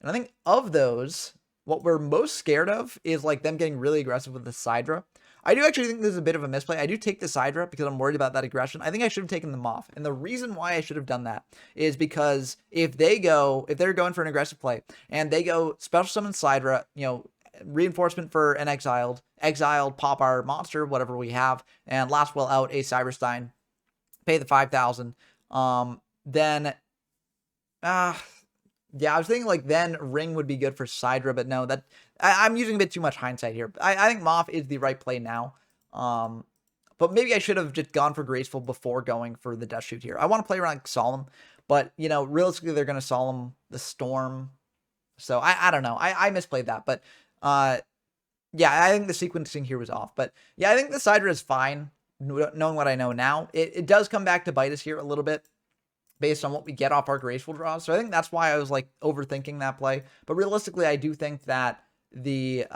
And I think of those, what we're most scared of is like them getting really aggressive with the Sidra. I do actually think this is a bit of a misplay. I do take the Sidra because I'm worried about that aggression. I think I should have taken the Moth. And the reason why I should have done that is because if they're going for an aggressive play and they go special summon Sidra, reinforcement for an exiled, pop our monster, whatever we have, and Last Will out a Cyberstein, pay the 5,000. Then, yeah, I was thinking like then Ring would be good for Sidra, but no, I'm using a bit too much hindsight here. I think Moth is the right play now. But maybe I should have just gone for Graceful before going for the Dust Shoot here. I want to play around like Solemn, but realistically they're going to Solemn the Storm. So I don't know. I misplayed that, but yeah, I think the sequencing here was off. But yeah, I think the Sidra is fine, knowing what I know now. It does come back to bite us here a little bit, based on what we get off our Graceful draws. So I think that's why I was like overthinking that play. But realistically, I do think that the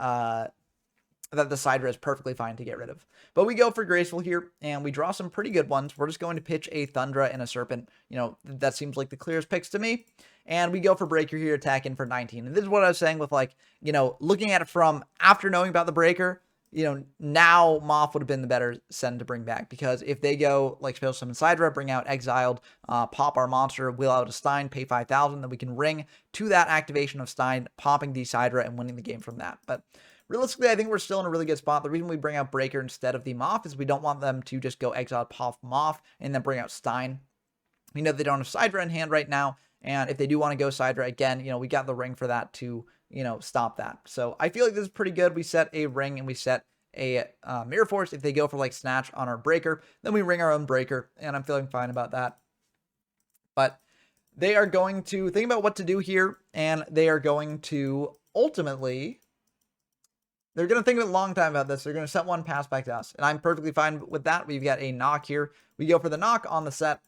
Sidra is perfectly fine to get rid of. But we go for Graceful here, and we draw some pretty good ones. We're just going to pitch a Thundra and a Serpent. That seems like the clearest picks to me. And we go for Breaker here, attack in for 19. And this is what I was saying with like, looking at it from after knowing about the Breaker, now Moth would have been the better send to bring back, because if they go like Special Summon Sidra, bring out Exiled, pop our monster, wheel out a Stein, pay 5,000, then we can ring to that activation of Stein, popping the Sidra and winning the game from that. But realistically, I think we're still in a really good spot. The reason we bring out Breaker instead of the Moth is we don't want them to just go Exiled, pop Moth, and then bring out Stein. We know they don't have Sidra in hand right now, and if they do want to go Sidra again, we got the ring for that to stop that. So I feel like this is pretty good. We set a ring and we set a Mirror Force. If they go for like Snatch on our Breaker, then we ring our own Breaker, and I'm feeling fine about that. But they are going to think about what to do here, and they are going to ultimately, they're going to think a long time about this. They're going to set one pass back to us, and I'm perfectly fine with that. We've got a knock here. We go for the knock on the set.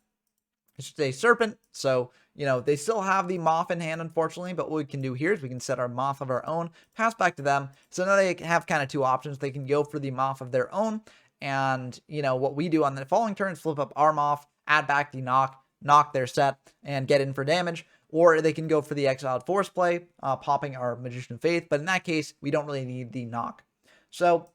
It's just a serpent, so, you know, they still have the moth in hand, unfortunately, but what we can do here is we can set our moth of our own, pass back to them. So now they have kind of two options. They can go for the moth of their own, and, you know, what we do on the following turn is flip up our moth, add back the knock their set, and get in for damage. Or they can go for the exiled force play, popping our Magician of Faith, but in that case, we don't really need the knock. So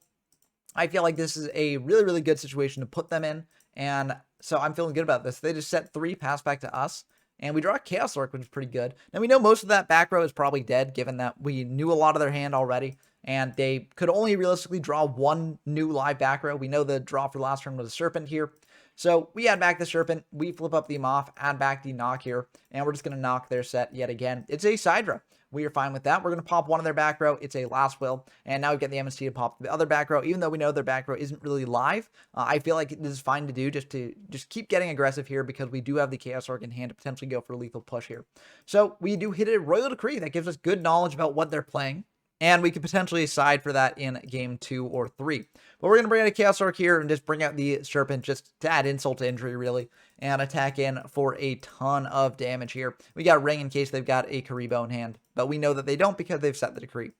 I feel like this is a really, really good situation to put them in, and so I'm feeling good about this. They just set 3, pass back to us, and we draw a Chaos Orc, which is pretty good. Now, we know most of that back row is probably dead, given that we knew a lot of their hand already, and they could only realistically draw 1 new live back row. We know the draw for last turn was a Serpent here. So we add back the Serpent, we flip up the Moth, add back the knock here, and we're just going to knock their set yet again. It's a Sidra. We are fine with that. We're going to pop one of their back row. It's a Last Will. And now we get the MST to pop the other back row. Even though we know their back row isn't really live, I feel like this is fine to do just keep getting aggressive here, because we do have the Chaos Orc in hand to potentially go for a lethal push here. So we do hit a Royal Decree. That gives us good knowledge about what they're playing, and we could potentially side for that in game 2 or 3. But we're going to bring out a Chaos Orc here and just bring out the Serpent just to add insult to injury, really, and attack in for a ton of damage here. We got Ring in case they've got a Karibo in hand, but we know that they don't because they've set the decree.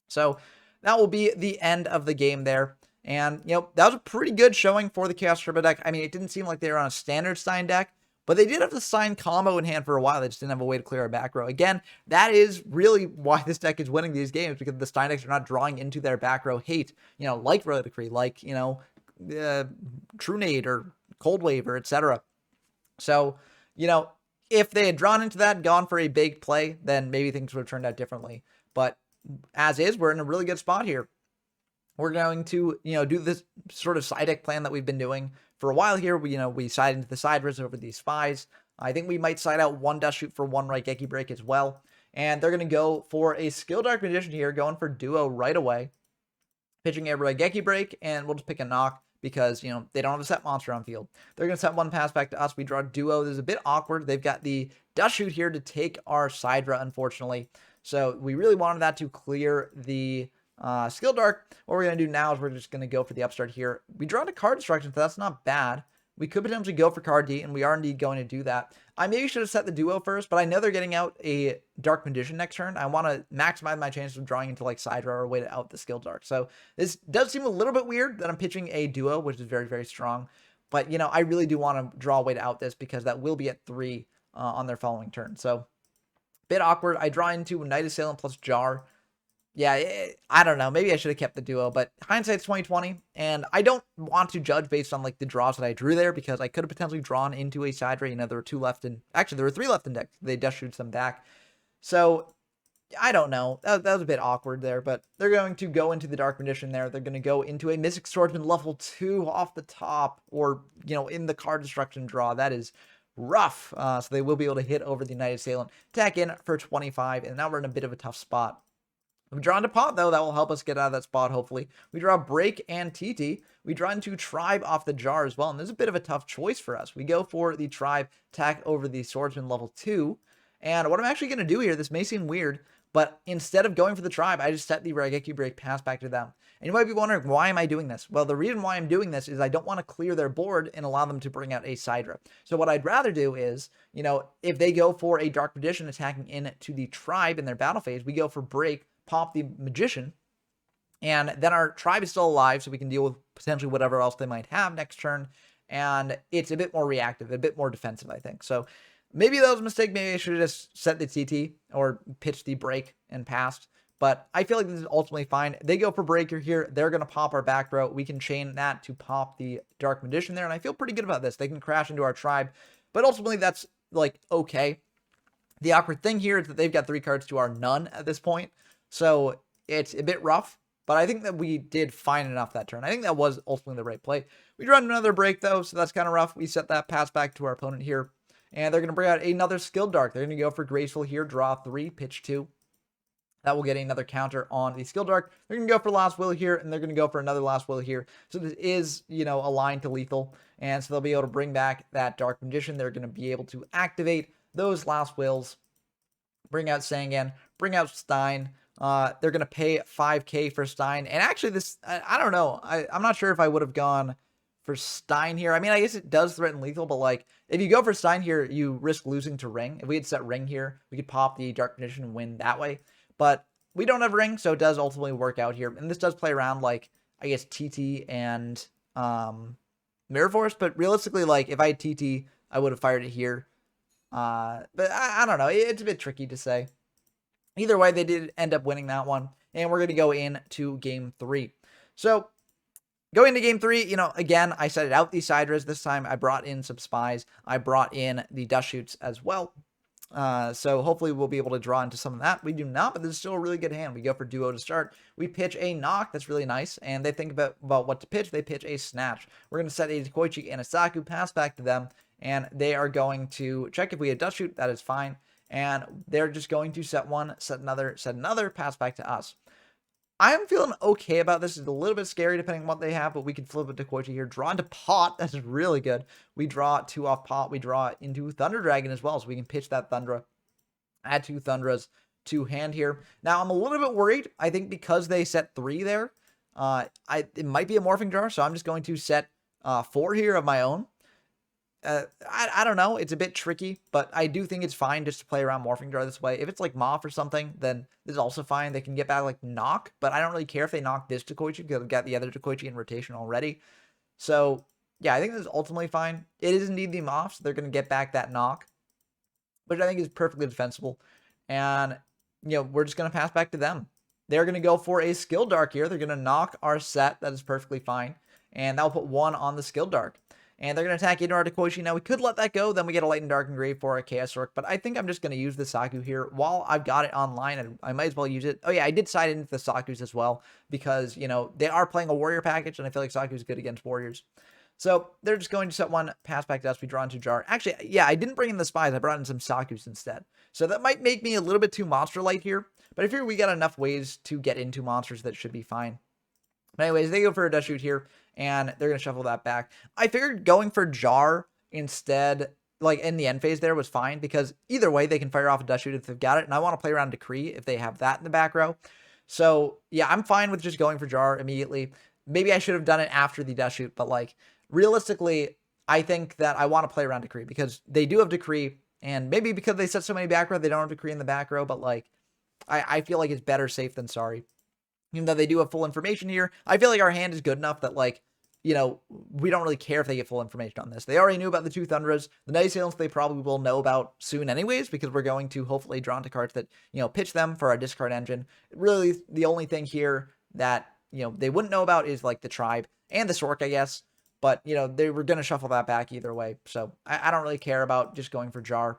So that will be the end of the game there. And, you know, that was a pretty good showing for the Chaos Turbo deck. I mean, it didn't seem like they were on a standard Stein deck, but they did have the Stein combo in hand for a while. They just didn't have a way to clear our back row. Again, that is really why this deck is winning these games, because the Stein decks are not drawing into their back row hate, you know, like Royal Decree, like, you know, True Nade or Cold Wave or etc. So, you know, if they had drawn into that and gone for a big play, then maybe things would have turned out differently. But as is, we're in a really good spot here. We're going to, you know, do this sort of side deck plan that we've been doing for a while here. We side into the Sidras over these spies. I think we might side out 1 Dust Shoot for 1 Raigeki Break as well. And they're going to go for a Skill Dark Magician here, going for duo right away. Pitching a Raigeki Break, and we'll just pick a knock because, you know, they don't have a set monster on field. They're going to set 1 pass back to us. We draw duo. This is a bit awkward. They've got the Dust Shoot here to take our Sidra, unfortunately. So we really wanted that to clear the Skill Dark. What we're going to do now is we're just going to go for the upstart here. We draw a card destruction, so that's not bad. We could potentially go for card D, and we are indeed going to do that. I maybe should have set the duo first, but I know they're getting out a Dark Magician next turn. I want to maximize my chances of drawing into like Sidra or a way to out the Skill Dark. So this does seem a little bit weird that I'm pitching a duo, which is very, very strong. But, you know, I really do want to draw a way to out this because that will be at 3 on their following turn. So, bit awkward. I draw into Night Assailant plus Jar. Yeah, I don't know. Maybe I should have kept the duo, but hindsight's 2020, and I don't want to judge based on like the draws that I drew there, because I could have potentially drawn into a Sidra. You know, there were 2 left in, actually there were 3 left in deck. They Dust Shoots them back. So I don't know. That was a bit awkward there, but they're going to go into the Dark Magician there. They're going to go into a Mystic Swordsman level 2 off the top, or, you know, in the card destruction draw. That is rough. So they will be able to hit over the Night Assailant, attack in for 25, and now we're in a bit of a tough spot. We draw into Pot, though. That will help us get out of that spot, hopefully. We draw Break and TT. We draw into Tribe off the Jar as well, and this is a bit of a tough choice for us. We go for the Tribe, attack over the Swordsman level 2, and what I'm actually going to do here, this may seem weird, but instead of going for the Tribe, I just set the Raigeki Break pass back to them. And you might be wondering, why am I doing this? Well, the reason why I'm doing this is I don't want to clear their board and allow them to bring out a Sidra. So what I'd rather do is, you know, if they go for a Dark Magician attacking into the Tribe in their battle phase, we go for Break, pop the Magician, and then our Tribe is still alive, so we can deal with potentially whatever else they might have next turn, and it's a bit more reactive, a bit more defensive, I think. So maybe that was a mistake. Maybe I should have just set the TT or pitched the Break and passed, but I feel like this is ultimately fine. They go for Breaker here. They're going to pop our back row. We can chain that to pop the Dark Magician there, and I feel pretty good about this. They can crash into our Tribe, but ultimately that's, like, okay. The awkward thing here is that they've got 3 cards to our none at this point. So it's a bit rough, but I think that we did fine enough that turn. I think that was ultimately the right play. We draw another Break, though, so that's kind of rough. We set that pass back to our opponent here, and they're going to bring out another Skill Dark. They're going to go for Graceful here, draw 3, pitch 2. That will get another counter on the Skill Dark. They're going to go for Last Will here, and they're going to go for another Last Will here. So this is, you know, aligned to lethal, and so they'll be able to bring back that Dark Magician. They're going to be able to activate those last wills. Bring out Sangan, bring out Stein. They're going to pay 5K for Stein. And actually, this, I don't know. I'm not sure if I would have gone for Stein here. I mean, I guess it does threaten lethal, but like, if you go for Stein here, you risk losing to Ring. If we had set Ring here, we could pop the Dark Magician and win that way. But we don't have Ring, so it does ultimately work out here. And this does play around, like, I guess, TT and Mirror Force. But realistically, like, if I had TT, I would have fired it here. But I don't know. It's a bit tricky to say. Either way, they did end up winning that one. And we're going to go into game 3. So, going into game 3, you know, again, I set it out these Sidras. This time, I brought in some spies. I brought in the Dust Shoots as well. So, hopefully, we'll be able to draw into some of that. We do not, but this is still a really good hand. We go for Duo to start. We pitch a Knock. That's really nice. And they think about what to pitch. They pitch a Snatch. We're going to set a Koichi and a Saku, pass back to them. And they are going to check if we had Dust Shoot. That is fine. And they're just going to set one, set another, pass back to us. I'm feeling okay about this. It's a little bit scary depending on what they have, but we can flip it to Koichi here. Draw into Pot. That's really good. We draw 2 off Pot. We draw into Thunder Dragon as well, so we can pitch that Thundra. Add 2 Thundras to hand here. Now, I'm a little bit worried. I think because they set 3 there, it might be a Morphing Jar, so I'm just going to set 4 here of my own. I don't know. It's a bit tricky, but I do think it's fine just to play around Morphing Jar this way. If it's like Moth or something, then this is also fine. They can get back like Knock, but I don't really care if they knock this Koichi because I've got the other Koichi in rotation already. So, yeah, I think this is ultimately fine. It is indeed the Moth, so they're going to get back that Knock, which I think is perfectly defensible. And, you know, we're just going to pass back to them. They're going to go for a Skill Dark here. They're going to knock our set. That is perfectly fine. And that'll put 1 on the Skill Dark. And they're going to attack into our Koichi. Now, we could let that go. Then we get a Light and Dark Engrave for a Chaos Orc. But I think I'm just going to use the Saku here while I've got it online. And I might as well use it. Oh, yeah, I did side into the Sakus as well. Because, you know, they are playing a Warrior package. And I feel like Saku's good against Warriors. So they're just going to set 1, pass back to us. We draw into Jar. Actually, yeah, I didn't bring in the Spies. I brought in some Sakus instead. So that might make me a little bit too Monster Light here. But I figure we got enough ways to get into monsters that should be fine. But anyways, they go for a Dust Shoot here, and they're going to shuffle that back. I figured going for Jar instead, like in the end phase there, was fine, because either way, they can fire off a Dust Shoot if they've got it, and I want to play around Decree if they have that in the back row. So, yeah, I'm fine with just going for Jar immediately. Maybe I should have done it after the Dust Shoot, but, like, realistically, I think that I want to play around Decree, because they do have Decree, and maybe because they set so many back row, they don't have Decree in the back row, but, like, I feel like it's better safe than sorry. Even though they do have full information here, I feel like our hand is good enough that, like, you know, we don't really care if they get full information on this. They already knew about the 2 Thundras. The Night Assailants they probably will know about soon anyways, because we're going to hopefully draw into cards that, you know, pitch them for our discard engine. Really, the only thing here that, you know, they wouldn't know about is, like, the Tribe and the Sork, I guess. But, you know, they were going to shuffle that back either way. So, I don't really care about just going for Jar.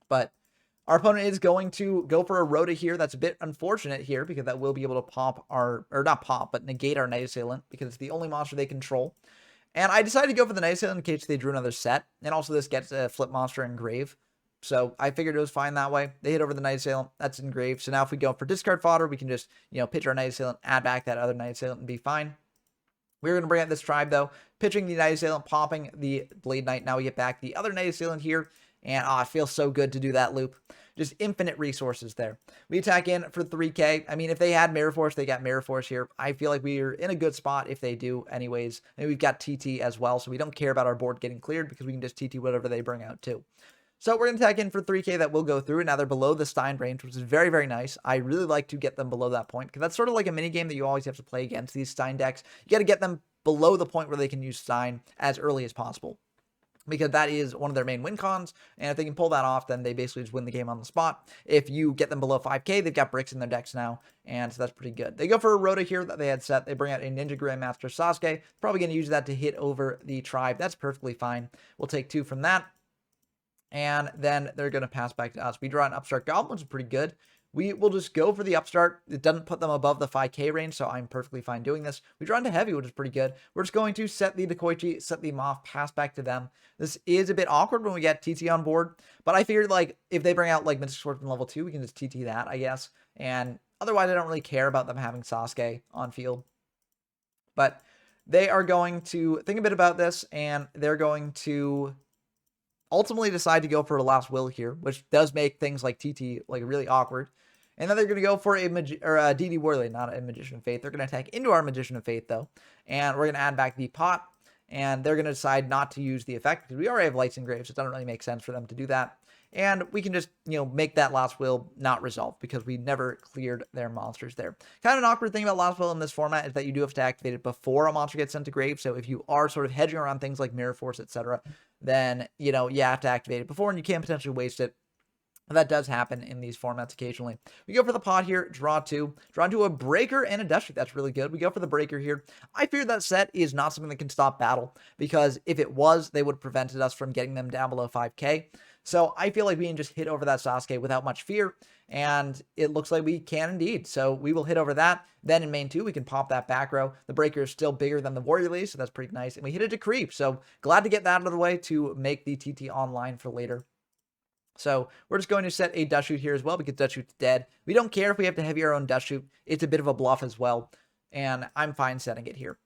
But our opponent is going to go for a Rhoda here. That's a bit unfortunate here because that will be able to pop our, or not pop, but negate our Night Assailant because it's the only monster they control. And I decided to go for the Night Assailant in case they drew another set. And also this gets a flip monster Engrave. So I figured it was fine that way. They hit over the Night Assailant. That's Engraved. So now if we go for discard fodder, we can just, you know, pitch our Night Assailant, add back that other Night Assailant and be fine. We're going to bring out this Tribe though. Pitching the Night Assailant, popping the Blade Knight. Now we get back the other Night Assailant here. And it feels so good to do that loop. Just infinite resources there. We attack in for 3K. I mean, if they had Mirror Force, they got Mirror Force here. I feel like we're in a good spot if they do anyways. And we've got TT as well, so we don't care about our board getting cleared because we can just TT whatever they bring out too. So we're going to attack in for 3K. That will go through. Now they're below the Stein range, which is very, very nice. I really like to get them below that point because that's sort of like a mini game that you always have to play against these Stein decks. You got to get them below the point where they can use Stein as early as possible, because that is one of their main win cons, and if they can pull that off, then they basically just win the game on the spot. If you get them below 5K, they've got bricks in their decks now, and so that's pretty good. They go for a Rhoda here that they had set. They bring out a Ninja Grandmaster Sasuke. Probably going to use that to hit over the Tribe. That's perfectly fine. We'll take 2 from that, and then they're going to pass back to us. We draw an Upstart Goblin, which is pretty good. We will just go for the Upstart. It doesn't put them above the 5K range, so I'm perfectly fine doing this. We draw into Heavy, which is pretty good. We're just going to set the Koichi, set the Moth, pass back to them. This is a bit awkward when we get TT on board, but I figured, like, if they bring out, like, Mystic Swordsman level 2, we can just TT that, I guess. And otherwise, I don't really care about them having Sasuke on field. But they are going to think a bit about this, and they're going to ultimately decide to go for a Last Will here, which does make things like TT like really awkward. And then they're going to go for a DD Warley, not a Magician of Faith. They're going to attack into our Magician of Faith, though. And we're going to add back the pot. And they're going to decide not to use the effect because we already have Lights Engraved, so it doesn't really make sense for them to do that. And we can just, make that Last Will not resolve because we never cleared their monsters there. Kind of an awkward thing about Last Will in this format is that you do have to activate it before a monster gets sent to grave. So if you are sort of hedging around things like Mirror Force, etc., then, you have to activate it before and you can potentially waste it. That does happen in these formats occasionally. We go for the pot here, draw two into a breaker and a Death Shoot. That's really good. We go for the breaker here. I fear that set is not something that can stop battle because if it was, they would have prevented us from getting them down below 5k. So I feel like we can just hit over that Sasuke without much fear, and it looks like we can indeed. So we will hit over that. Then in main 2, we can pop that back row. The breaker is still bigger than the Warrior Lady, so that's pretty nice. And we hit it to creep. So glad to get that out of the way to make the TT online for later. So we're just going to set a Dust Shoot here as well because Dust Shoot's dead. We don't care if we have to heavy our own Dust Shoot. It's a bit of a bluff as well, and I'm fine setting it here.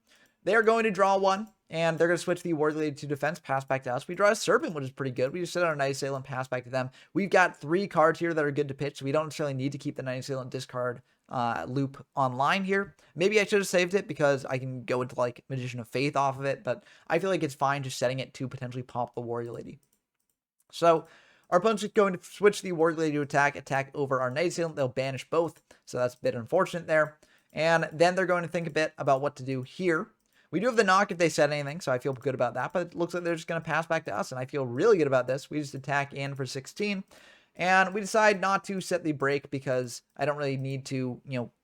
They are going to draw one, and they're going to switch the Warrior Lady to defense, pass back to us. We draw a Serpent, which is pretty good. We just set out a Night Assailant, pass back to them. We've got 3 cards here that are good to pitch, so we don't necessarily need to keep the Night Assailant discard loop online here. Maybe I should have saved it because I can go into like Magician of Faith off of it, but I feel like it's fine just setting it to potentially pop the Warrior Lady. So our opponent's going to switch the Warrior Lady to attack over our Night Assailant. They'll banish both, so that's a bit unfortunate there. And then they're going to think a bit about what to do here. We do have the knock if they set anything, so I feel good about that. But it looks like they're just going to pass back to us, and I feel really good about this. We just attack in for 16, and we decide not to set the break because I don't really need to,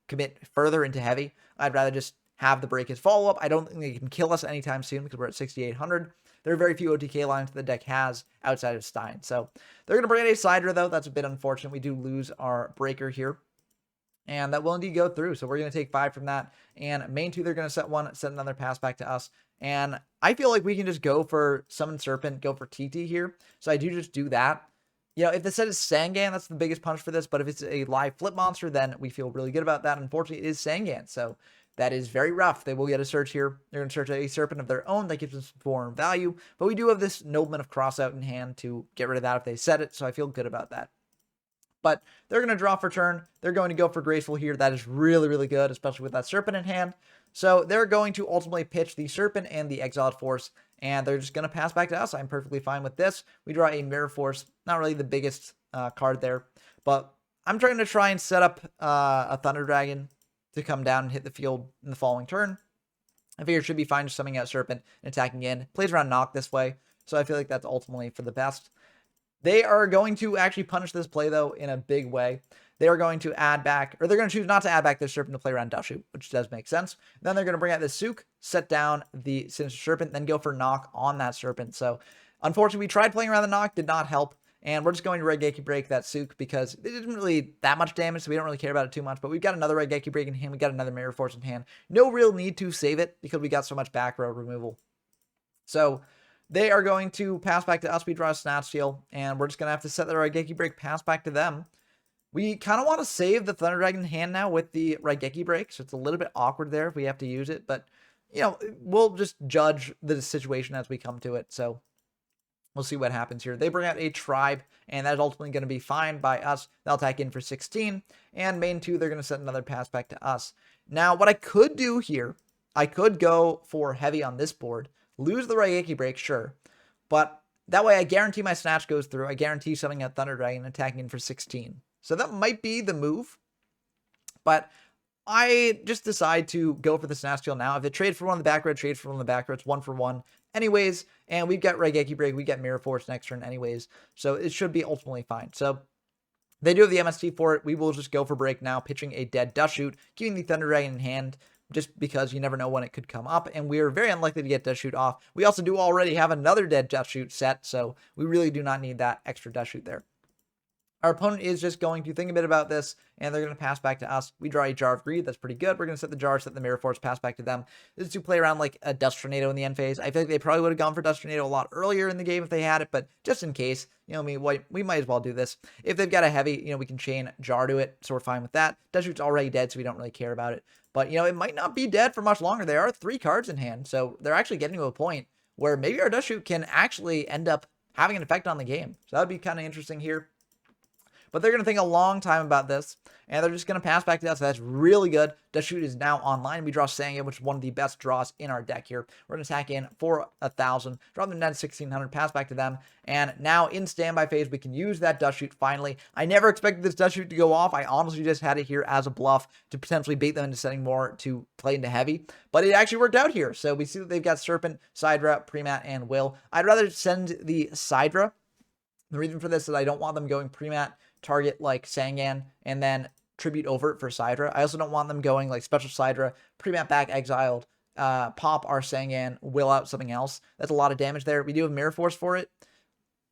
commit further into heavy. I'd rather just have the break as follow-up. I don't think they can kill us anytime soon because we're at 6,800. There are very few OTK lines that the deck has outside of Stein. So they're going to bring in a Sider, though. That's a bit unfortunate. We do lose our breaker here. And that will indeed go through. So we're going to take 5 from that. And main 2, they're going to set 1, set another pass back to us. And I feel like we can just go for Summon Serpent, go for TT here. So I do just do that. If the set is Sangan, that's the biggest punch for this. But if it's a live flip monster, then we feel really good about that. Unfortunately, it is Sangan. So that is very rough. They will get a search here. They're going to search a Serpent of their own. That gives us foreign value. But we do have this Nobleman of Crossout in hand to get rid of that if they set it. So I feel good about that. But they're going to draw for turn. They're going to go for Graceful here. That is really, really good, especially with that Serpent in hand. So they're going to ultimately pitch the Serpent and the Exiled Force, and they're just going to pass back to us. I'm perfectly fine with this. We draw a Mirror Force. Not really the biggest card there, but I'm trying to set up a Thunder Dragon to come down and hit the field in the following turn. I figure it should be fine just summoning out Serpent and attacking in. Plays around Knock this way, so I feel like that's ultimately for the best. They are going to actually punish this play, though, in a big way. They are going to add back, or they're going to choose not to add back this Serpent to play around Dust Shoot, which does make sense. Then they're going to bring out this Sook, set down the Sinister Serpent, then go for Knock on that Serpent. So, unfortunately, we tried playing around the Knock, did not help. And we're just going to Raigeki Break that Sook because it isn't really that much damage, so we don't really care about it too much. But we've got another Raigeki Break in hand. We got another Mirror Force in hand. No real need to save it because we got so much back row removal. So they are going to pass back to us. We draw a Snatch Steal, and we're just going to have to set the Raigeki Break, pass back to them. We kind of want to save the Thunder Dragon in hand now with the Raigeki Break, so it's a little bit awkward there if we have to use it. But, we'll just judge the situation as we come to it. So we'll see what happens here. They bring out a Tribe, and that is ultimately going to be fine by us. They'll attack in for 16, and main 2, they're going to set another pass back to us. Now, what I could do here, I could go for heavy on this board, lose the Raigeki Break, sure, but that way I guarantee my Snatch goes through. I guarantee summoning out Thunder Dragon and attacking in for 16. So that might be the move, but I just decide to go for the Snatch Steal now. If it trades for one in the back row, trades for one in the back row, it's 1 for 1 anyways, and we've got Raigeki Break, we get Mirror Force next turn anyways, so it should be ultimately fine. So they do have the MST for it. We will just go for break now, pitching a dead Dust Shoot, keeping the Thunder Dragon in hand, just because you never know when it could come up, and we are very unlikely to get Dust Shoot off. We also do already have another dead Dust Shoot set, so we really do not need that extra Dust Shoot there. Our opponent is just going to think a bit about this, and they're going to pass back to us. We draw a Jar of Greed. That's pretty good. We're going to set the Jar, set the Mirror Force, pass back to them. This is to play around like a Dust Tornado in the end phase. I feel like they probably would have gone for Dust Tornado a lot earlier in the game if they had it, but just in case, we might as well do this. If they've got a heavy, we can chain Jar to it, so we're fine with that. Dust Shoot's already dead, so we don't really care about it. But, it might not be dead for much longer. There are 3 cards in hand, so they're actually getting to a point where maybe our Dust Shoot can actually end up having an effect on the game. So that would be kind of interesting here. But they're going to think a long time about this, and they're just going to pass back to us. So that's really good. Death Shoot is now online. We draw Sangan, which is one of the best draws in our deck here. We're going to attack in for 1,000, draw them down to 1,600, pass back to them, and now in standby phase, we can use that Death Shoot finally. I never expected this Death Shoot to go off. I honestly just had it here as a bluff to potentially bait them into setting more to play into heavy, but it actually worked out here. So we see that they've got Serpent, Sidra, Premat, and Will. I'd rather send the Sidra. The reason for this is I don't want them going Premat, target like Sangan, and then tribute over it for Sidra. I also don't want them going like special Sidra, Premat back, exiled, pop our Sangan, will out something else. That's a lot of damage there. We do have Mirror Force for it,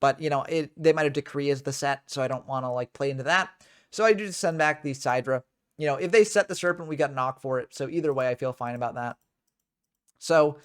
but you know, they might have Decree as the set, so I don't want to like play into that. So I do just send back the Sidra. You know, if they set the Serpent, we got knock for it. So either way, I feel fine about that. So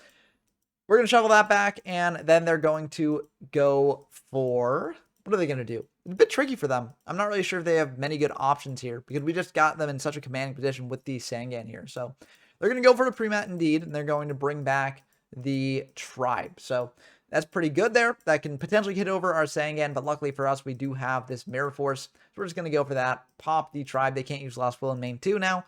we're going to shuffle that back, and then they're going to go for, what are they going to do? It's a bit tricky for them. I'm not really sure if they have many good options here, because we just got them in such a commanding position with the Sangan here. So they're going to go for the Premat indeed, and they're going to bring back the Tribe. So that's pretty good there. That can potentially hit over our Sangan, but luckily for us, we do have this Mirror Force. So we're just going to go for that. Pop the Tribe. They can't use Last Will in main 2 now.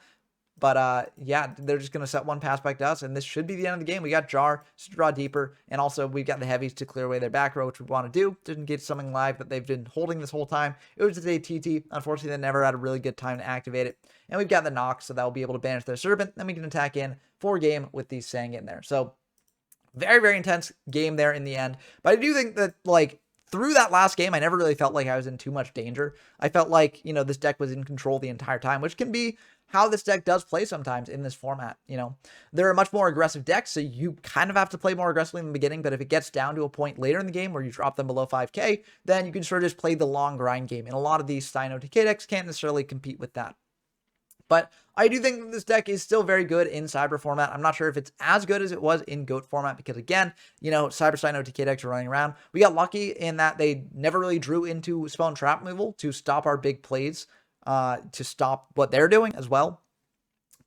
But yeah, they're just going to set one pass back to us, and this should be the end of the game. We got Jar to draw deeper, and also we've got the heavies to clear away their back row, which we want to do. Didn't get something live that they've been holding this whole time. It was just a TT. Unfortunately, they never had a really good time to activate it. And we've got the knock, so that will be able to banish their Serpent. Then we can attack in for game with the Sangan there. So very, very intense game there in the end. But I do think that, like, through that last game, I never really felt like I was in too much danger. I felt like, you know, this deck was in control the entire time, which can be how this deck does play sometimes in this format. You know, there are much more aggressive decks, so you kind of have to play more aggressively in the beginning, but if it gets down to a point later in the game where you drop them below 5k, then you can sort of just play the long grind game, and a lot of these Stein OTK decks can't necessarily compete with that. But I do think that this deck is still very good in Cyber format. I'm not sure if it's as good as it was in GOAT format, because again, you know, Cyber Stein OTK decks are running around. We got lucky in that they never really drew into spell and trap removal to stop our big plays, to stop what they're doing as well.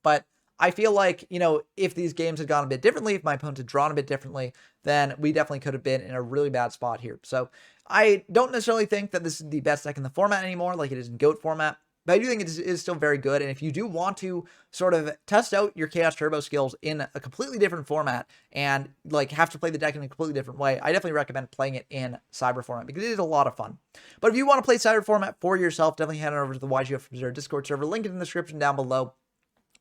But I feel like, you know, if these games had gone a bit differently, if my opponent had drawn a bit differently, then we definitely could have been in a really bad spot here. So I don't necessarily think that this is the best deck in the format anymore, like it is in GOAT format. But I do think it is still very good, and if you do want to sort of test out your Chaos Turbo skills in a completely different format and like have to play the deck in a completely different way, I definitely recommend playing it in Cyber format because it is a lot of fun. But if you want to play Cyber format for yourself, definitely head on over to the YGO from Zero Discord server, link in the description down below.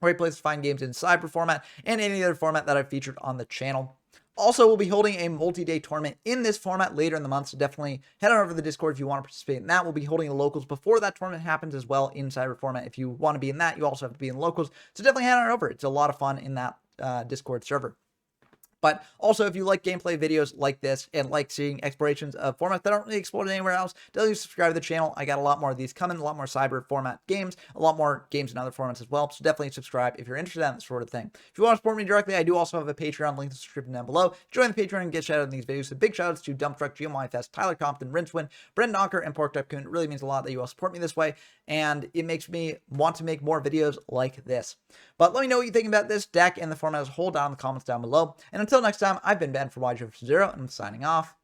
Great place to find games in Cyber format and any other format that I've featured on the channel. Also, we'll be holding a multi-day tournament in this format later in the month, so definitely head on over to the Discord if you want to participate in that. We'll be holding the locals before that tournament happens as well in Cyber format. If you want to be in that, you also have to be in locals, so definitely head on over. It's a lot of fun in that Discord server. But also, if you like gameplay videos like this and like seeing explorations of formats that aren't really explored anywhere else, definitely subscribe to the channel. I got a lot more of these coming, a lot more Cyber format games, a lot more games in other formats as well. So definitely subscribe if you're interested in that sort of thing. If you want to support me directly, I do also have a Patreon, link in the description down below. Join the Patreon and get shout out in these videos. So big shout outs to Dump Truck, GMYFest, Tyler Compton, Rinswin, Brendan Knocker, and Pork Tycoon. It really means a lot that you all support me this way, and it makes me want to make more videos like this. But let me know what you think about this deck and the format as a whole down in the comments down below. And until next time, I've been Ben from YGO from Zero, and I'm signing off.